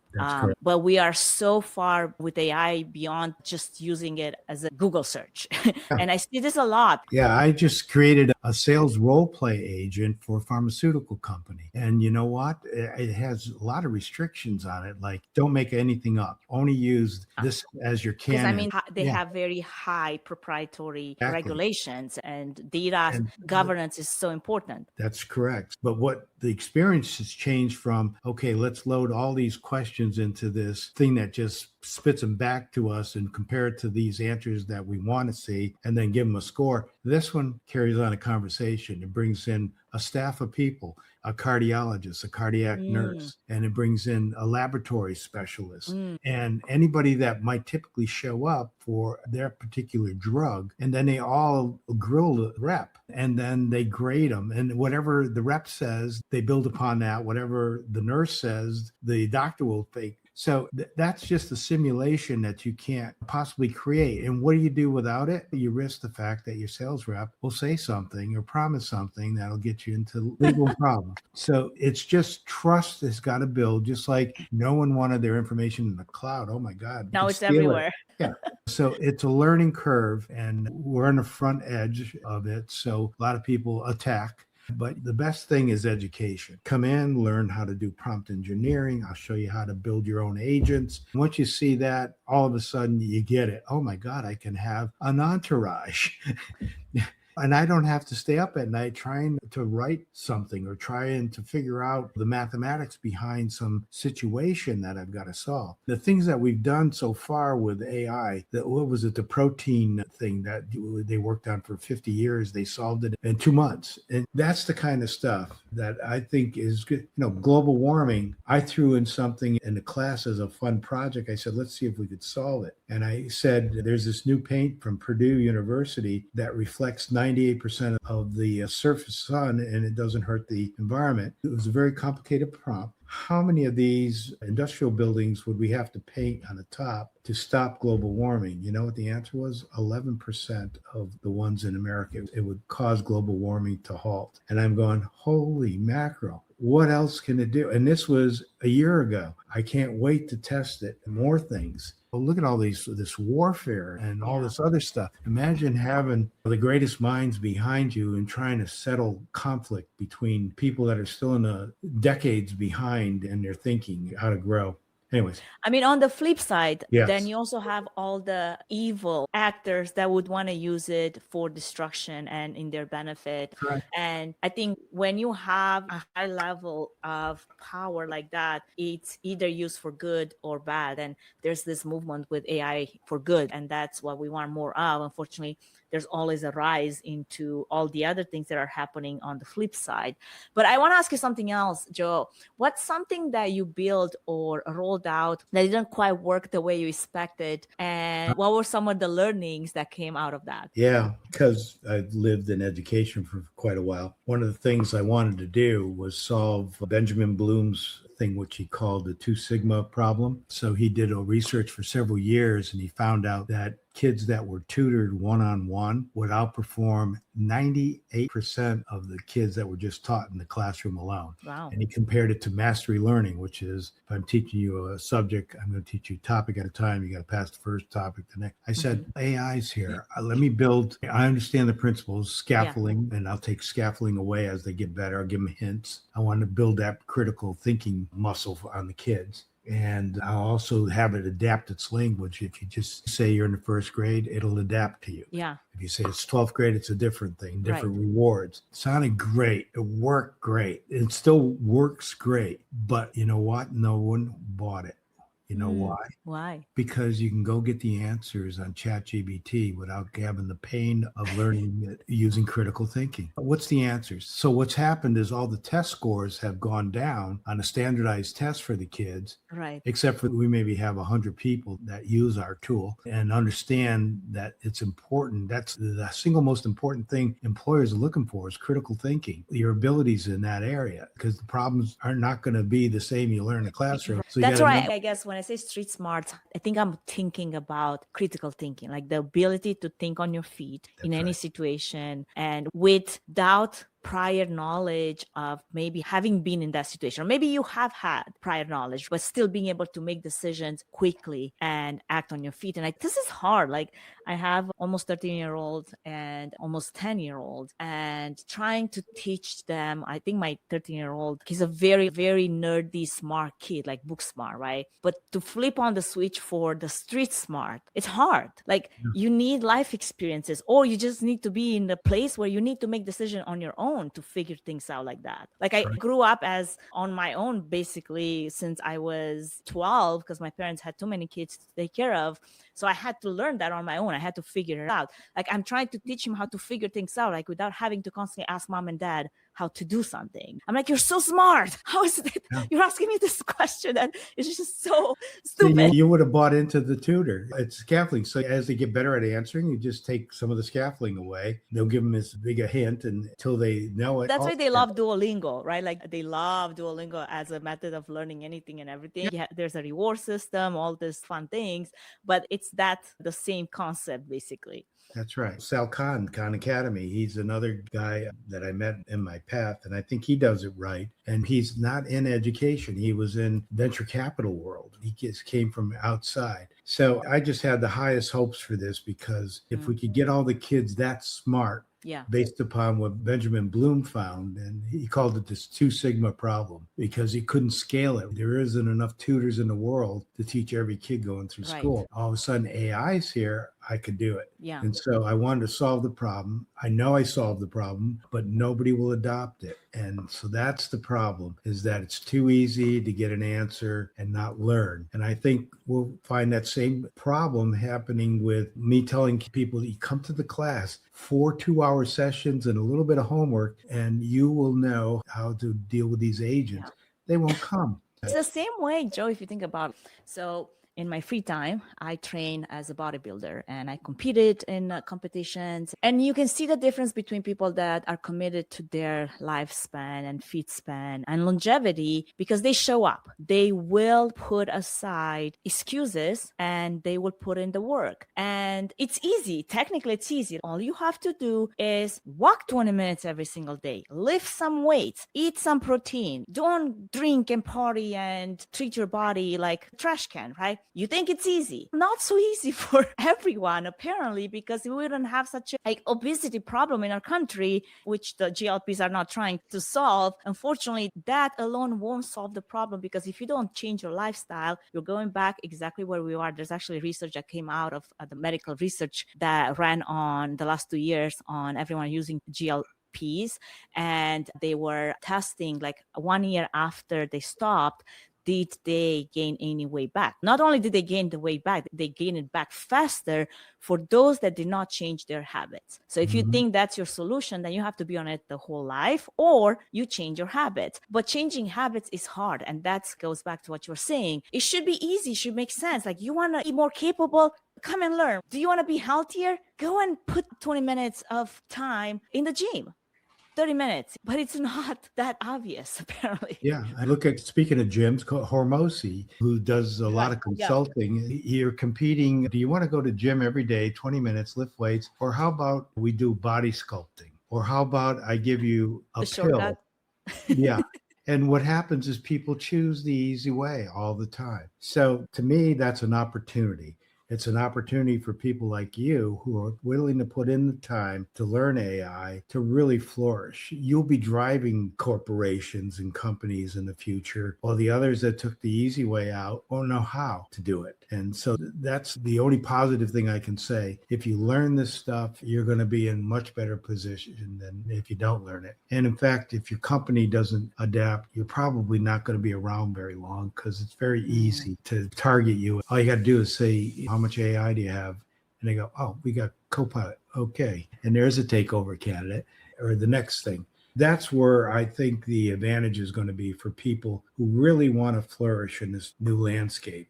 But we are so far with AI beyond just using it as a Google search. And I see this a lot. Yeah, I just created a sales role play agent for a pharmaceutical company. And you know what? It has a lot of restrictions on it, like don't make anything up. Only use this as your canon. Because I mean, they have very high proprietary regulations, and data governance is so important. That's correct. But what the experience has changed from, okay, let's load all these questions into this thing that just spits them back to us and compare it to these answers that we want to see and then give them a score. This one carries on a conversation. It brings in a staff of people, a cardiologist, a cardiac nurse, and it brings in a laboratory specialist and anybody that might typically show up for their particular drug. And then they all grill the rep and then they grade them. And whatever the rep says, they build upon that. Whatever the nurse says, the doctor will fake. So that's just a simulation that you can't possibly create. And what do you do without it? You risk the fact that your sales rep will say something or promise something that'll get you into legal problems. So it's just trust that's got to build, just like no one wanted their information in the cloud. Oh my God. Now it's everywhere. Yeah. So it's a learning curve and we're on the front edge of it. So a lot of people attack. But the best thing is education. Come in, learn how to do prompt engineering. I'll show you how to build your own agents. Once you see that, all of a sudden you get it. Oh my God, I can have an entourage. And I don't have to stay up at night trying to write something or trying to figure out the mathematics behind some situation that I've got to solve. The things that we've done so far with AI, the protein thing that they worked on for 50 years, they solved it in 2 months. And that's the kind of stuff that I think is good. Global warming, I threw in something in the class as a fun project. I said, let's see if we could solve it. And I said, there's this new paint from Purdue University that reflects 98% of the surface sun and it doesn't hurt the environment. It was a very complicated prompt. How many of these industrial buildings would we have to paint on the top to stop global warming? You know what the answer was? 11% of the ones in America. It would cause global warming to halt. And I'm going, holy mackerel. What else can it do? And this was a year ago. I can't wait to test it. More things. Well, look at all this warfare and all this other stuff. Imagine having the greatest minds behind you and trying to settle conflict between people that are still in the decades behind and they're thinking how to grow. Anyways. I mean, on the flip side, Yes. then you also have all the evil actors that would want to use it for destruction and in their benefit. Correct. And I think when you have a high level of power like that, it's either used for good or bad. And there's this movement with AI for good. And that's what we want more of. Unfortunately, there's always a rise into all the other things that are happening on the flip side. But I want to ask you something else, Joe. What's something that you built or rolled out that didn't quite work the way you expected? And what were some of the learnings that came out of that? Yeah, because I've lived in education for quite a while. One of the things I wanted to do was solve Benjamin Bloom's thing, which he called the 2 sigma problem. So he did a research for several years and he found out that kids that were tutored one-on-one would outperform 98% of the kids that were just taught in the classroom alone. Wow. And he compared it to mastery learning, which is if I'm teaching you a subject, I'm going to teach you a topic at a time. You got to pass the first topic to the next. I said, AI's here. Let me build. I understand the principles, scaffolding, and I'll take scaffolding away as they get better. I'll give them hints. I want to build that critical thinking muscle on the kids. And I'll also have it adapt its language. If you just say you're in the first grade, it'll adapt to you. Yeah. If you say it's 12th grade, it's a different thing, different rewards. It sounded great. It worked great. It still works great. But you know what? No one bought it. You know why? Why? Because you can go get the answers on ChatGPT without having the pain of learning it using critical thinking. What's the answers? So what's happened is all the test scores have gone down on a standardized test for the kids. Right. Except for we maybe have 100 people that use our tool and understand that it's important. That's the single most important thing employers are looking for is critical thinking, your abilities in that area, because the problems are not going to be the same you learn in the classroom. So that's right. I guess when I say street smart, I think I'm thinking about critical thinking, like the ability to think on your feet in any situation and without prior knowledge of maybe having been in that situation, or maybe you have had prior knowledge, but still being able to make decisions quickly and act on your feet. And this is hard. Like I have almost 13-year-old and almost 10-year-old, and trying to teach them. I think my 13-year-old, he's a very, very nerdy, smart kid, like book smart, right? But to flip on the switch for the street smart, it's hard. Like you need life experiences, or you just need to be in the place where you need to make decisions on your own to figure things out like that. Like I grew up as on my own basically since I was 12 because my parents had too many kids to take care of. So I had to learn that on my own. I had to figure it out. Like I'm trying to teach him how to figure things out, like without having to constantly ask mom and dad how to do something. I'm like, you're so smart. How is it? Yeah. You're asking me this question that is just so So stupid. you would have bought into the tutor. It's scaffolding. So as they get better at answering, you just take some of the scaffolding away. They'll give them as big a hint until they know it. That's why they love Duolingo, right? Like they love Duolingo as a method of learning anything and everything. Yeah, there's a reward system, all these fun things, but it's the same concept basically. That's right. Sal Khan Academy. He's another guy that I met in my path, and I think he does it right. And he's not in education. He was in venture capital world. He just came from outside. So I just had the highest hopes for this, because if we could get all the kids that smart, based upon what Benjamin Bloom found, and he called it this 2 sigma problem, because he couldn't scale it. There isn't enough tutors in the world to teach every kid going through school. All of a sudden, AI's here, I could do it. Yeah. And so I wanted to solve the problem. I know I solved the problem, but nobody will adopt it. And so that's the problem, is that it's too easy to get an answer and not learn. And I think we'll find that same problem happening with me telling people, you come to the class, 4 2-hour sessions and a little bit of homework, and you will know how to deal with these agents. Yeah. They won't come. It's the same way, Joe, if you think about it. So in my free time, I train as a bodybuilder and I competed in competitions. And you can see the difference between people that are committed to their lifespan and feet span and longevity, because they show up. They will put aside excuses and they will put in the work. And it's easy. Technically, it's easy. All you have to do is walk 20 minutes every single day, lift some weights, eat some protein. Don't drink and party and treat your body like a trash can, right? You think it's easy. Not so easy for everyone, apparently, because we wouldn't have such a obesity problem in our country, which the GLPs are not trying to solve. Unfortunately, that alone won't solve the problem, because if you don't change your lifestyle, you're going back exactly where we are. There's actually research that came out of the medical research that ran on the last 2 years on everyone using GLPs, and they were testing like 1 year after they stopped, did they gain any weight back? Not only did they gain the weight back, they gained it back faster for those that did not change their habits. So if you think that's your solution, then you have to be on it the whole life, or you change your habits. But changing habits is hard. And that goes back to what you're saying. It should be easy, should make sense. Like, you want to be more capable, come and learn. Do you want to be healthier? Go and put 20 minutes of time in the gym. 30 minutes, but it's not that obvious, apparently. Yeah, I look at, speaking of gyms, Hormozy, who does a lot of consulting. You're competing. Do you want to go to gym every day, 20 minutes, lift weights? Or how about we do body sculpting? Or how about I give you a pill? Yeah. And what happens is people choose the easy way all the time. So to me, that's an opportunity. It's an opportunity for people like you who are willing to put in the time to learn AI to really flourish. You'll be driving corporations and companies in the future, while the others that took the easy way out won't know how to do it. And so that's the only positive thing I can say. If you learn this stuff, you're going to be in much better position than if you don't learn it. And in fact, if your company doesn't adapt, you're probably not going to be around very long, because it's very easy to target you. All you got to do is say, how much AI do you have? And they go, oh, we got Copilot. Okay. And there's a takeover candidate, or the next thing. That's where I think the advantage is going to be for people who really want to flourish in this new landscape.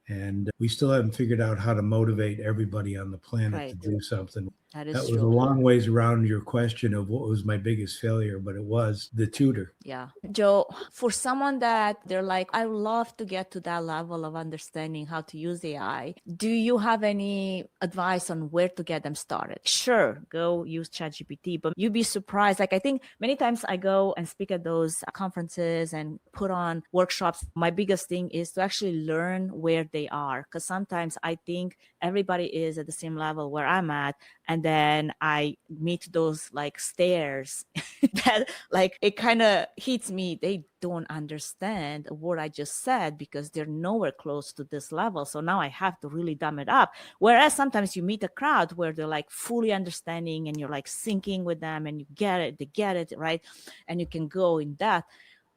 And we still haven't figured out how to motivate everybody on the planet to do something. That is That was true. a long ways around your question of what was my biggest failure, but it was the tutor. Yeah. Joe, for someone that they're like, I love to get to that level of understanding how to use AI, do you have any advice on where to get them started? Sure, go use ChatGPT, but you'd be surprised. Like, I think many times I go and speak at those conferences and put on workshops. My biggest thing is to actually learn where they are, because sometimes I think everybody is at the same level where I'm at. And then I meet those like stairs that like it kind of hits me. They don't understand what I just said because they're nowhere close to this level. So now I have to really dumb it up. Whereas sometimes you meet a crowd where they're like fully understanding and you're like syncing with them and you get it, they get it, right? And you can go in that.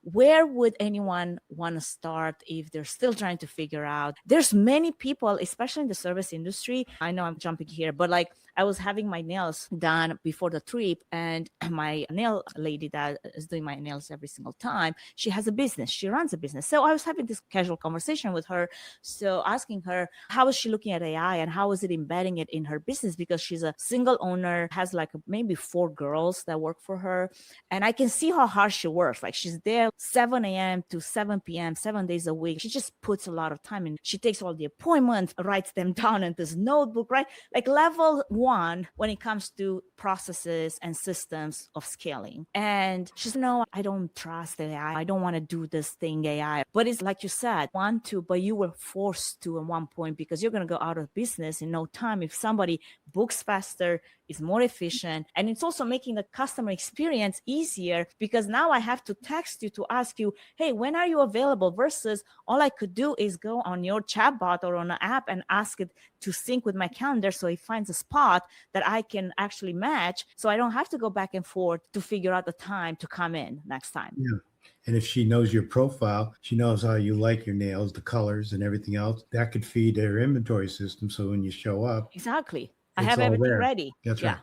where would anyone want to start if they're still trying to figure out? There's many people, especially in the service industry. I know I'm jumping here, but like I was having my nails done before the trip, and my nail lady that is doing my nails every single time, she has a business. She runs a business. So I was having this casual conversation with her. So asking her, how is she looking at AI and how is it embedding it in her business? Because she's a single owner, has like maybe 4 girls that work for her. And I can see how hard she works. Like she's there 7 a.m. to 7 p.m., 7 days a week. She just puts a lot of time in. She takes all the appointments, writes them down in this notebook, right? Like level 1 when it comes to processes and systems of scaling. And she's, no, I don't trust AI. I don't want to do this thing AI. But it's like you said, want to, but you were forced to at one point because you're going to go out of business in no time. If somebody books faster, is more efficient, and it's also making the customer experience easier because now I have to text you to ask you, hey, when are you available? Versus all I could do is go on your chatbot or on an app and ask it to sync with my calendar so it finds a spot that I can actually match, so I don't have to go back and forth to figure out the time to come in next time. Yeah. And if she knows your profile, she knows how you like your nails, the colors and everything else, that could feed their inventory system. So when you show up, exactly, I have everything ready. That's right.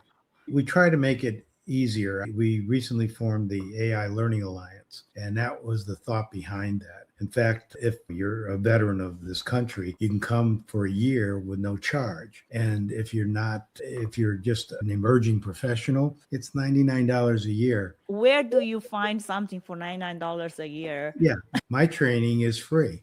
We try to make it easier. We recently formed the AI Learning Alliance, and that was the thought behind that. In fact, if you're a veteran of this country, you can come for a year with no charge. And if you're just an emerging professional, it's $99 a year. Where do you find something for $99 a year? Yeah, my training is free.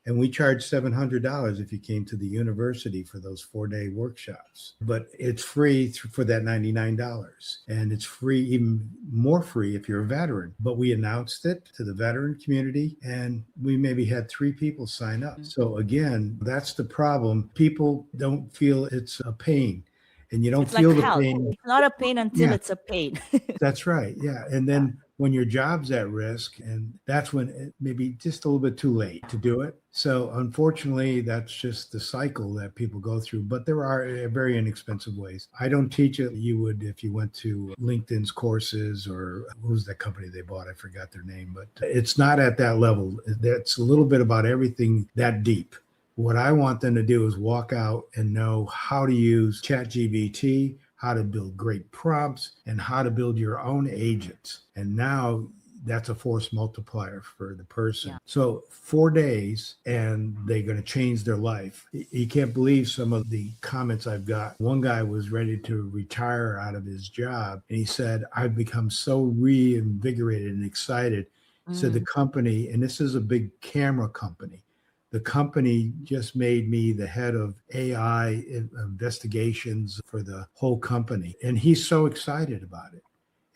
And we charge $700 if you came to the university for those 4-day workshops. But it's free for that $99. And it's free, even more free if you're a veteran. But we announced it to the veteran community, and we maybe had 3 people sign up. So again, that's the problem. People don't feel it's a pain. And you don't feel the pain. It's not a pain until it's a pain. That's right. Yeah. And then when your job's at risk, and that's when it may be just a little bit too late to do it. So unfortunately, that's just the cycle that people go through. But there are very inexpensive ways. I don't teach it. You would if you went to LinkedIn's courses, or who's that company they bought? I forgot their name, but it's not at that level. That's a little bit about everything that deep. What I want them to do is walk out and know how to use ChatGPT, how to build great prompts, and how to build your own agents. And now that's a force multiplier for the person. Yeah. So 4 days and they're going to change their life. You can't believe some of the comments I've got. One guy was ready to retire out of his job, and he said, I've become so reinvigorated and excited. He said the company, and this is a big camera company, the company just made me the head of AI investigations for the whole company. And he's so excited about it.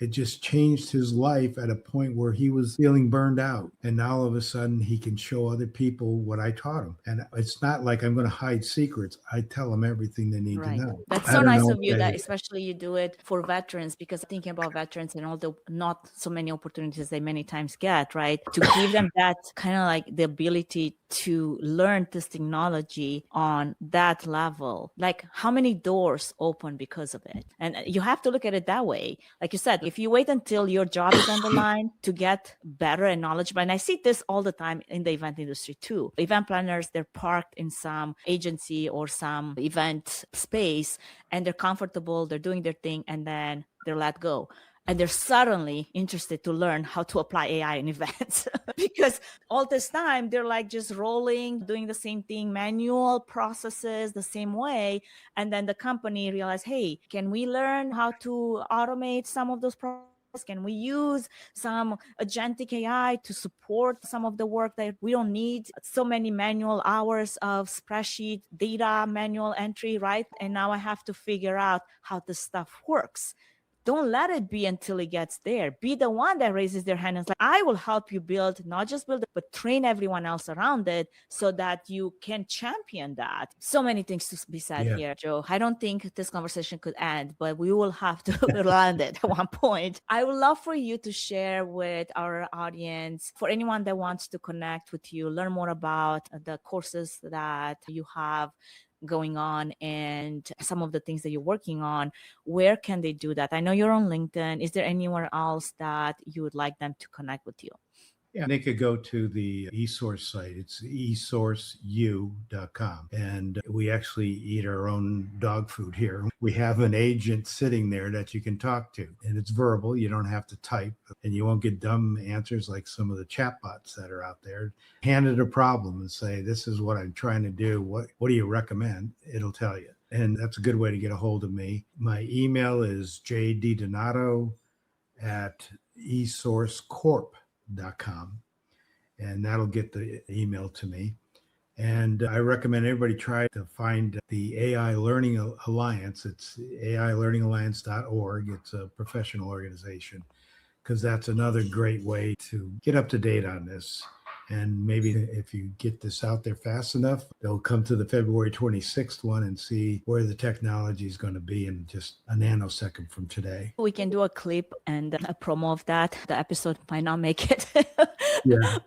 It just changed his life at a point where he was feeling burned out. And now all of a sudden he can show other people what I taught him. And it's not like I'm going to hide secrets. I tell them everything they need to know. That's so nice of you that especially you do it for veterans, because thinking about veterans and all the not so many opportunities they many times get, right? To give them that kind of like the ability to learn this technology on that level, like how many doors open because of it. And you have to look at it that way. Like you said, if you wait until your job is on the line to get better and knowledgeable, and I see this all the time in the event industry too. Event planners, they're parked in some agency or some event space and they're comfortable, they're doing their thing, and then they're let go. And they're suddenly interested to learn how to apply AI in events because all this time they're like just rolling, doing the same thing, manual processes the same way. And then the company realized, hey, can we learn how to automate some of those processes? Can we use some agentic AI to support some of the work that we don't need so many manual hours of spreadsheet data, manual entry, right? And now I have to figure out how this stuff works. Don't let it be until it gets there. Be the one that raises their hand and is like, I will help you build, not just build it, but train everyone else around it so that you can champion that. So many things to be said here, Joe. I don't think this conversation could end, but we will have to land it at one point. I would love for you to share with our audience, for anyone that wants to connect with you, learn more about the courses that you have going on and some of the things that you're working on. Where can they do that? I know you're on LinkedIn. Is there anywhere else that you would like them to connect with you? Yeah, they could go to the ESource site. It's esourceu.com. And we actually eat our own dog food here. We have an agent sitting there that you can talk to, and it's verbal. You don't have to type, and you won't get dumb answers like some of the chatbots that are out there. Hand it a problem and say, this is what I'm trying to do. What do you recommend? It'll tell you. And that's a good way to get a hold of me. My email is jddonato@esourcecorp.com, and that'll get the email to me. And I recommend everybody try to find the AI Learning Alliance. It's ailearningalliance.org. It's a professional organization, because that's another great way to get up to date on this. And maybe if you get this out there fast enough, they'll come to the February 26th one and see where the technology is going to be in just a nanosecond from today. We can do a clip and a promo of that. The episode might not make it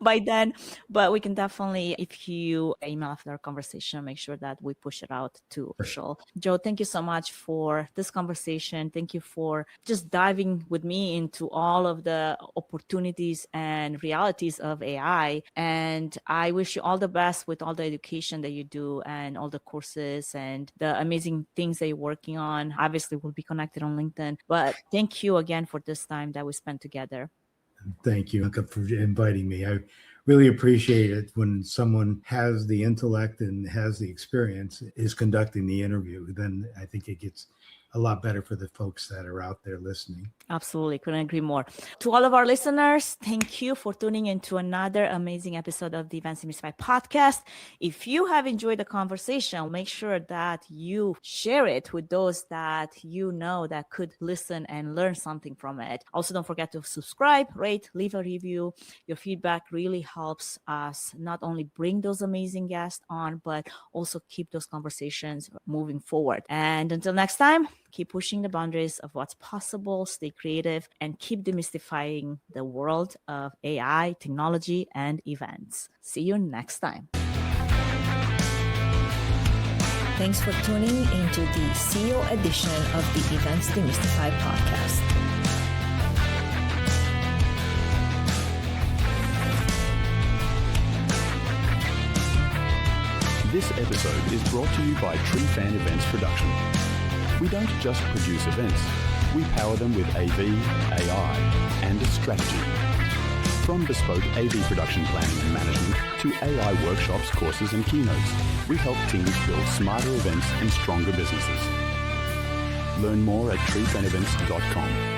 by then, but we can definitely, if you email after our conversation, make sure that we push it out to social. Joe, thank you so much for this conversation. Thank you for just diving with me into all of the opportunities and realities of AI. And I wish you all the best with all the education that you do and all the courses and the amazing things that you're working on. Obviously, we'll be connected on LinkedIn, but thank you again for this time that we spent together. Thank you for inviting me. I really appreciate it when someone has the intellect and has the experience, is conducting the interview. Then I think it gets a lot better for the folks that are out there listening. Absolutely. Couldn't agree more. To all of our listeners, thank you for tuning into another amazing episode of the Events Demystified podcast. If you have enjoyed the conversation, make sure that you share it with those that you know that could listen and learn something from it. Also, don't forget to subscribe, rate, leave a review. Your feedback really helps us not only bring those amazing guests on, but also keep those conversations moving forward. And until next time, keep pushing the boundaries of what's possible, stay creative, and keep demystifying the world of AI, technology, and events. See you next time. Thanks for tuning into the CEO edition of the Events Demystified podcast. This episode is brought to you by TreeFan Events Production. We don't just produce events, we power them with AV, AI, and strategy. From bespoke AV production planning and management to AI workshops, courses, and keynotes, we help teams build smarter events and stronger businesses. Learn more at treefanevents.com.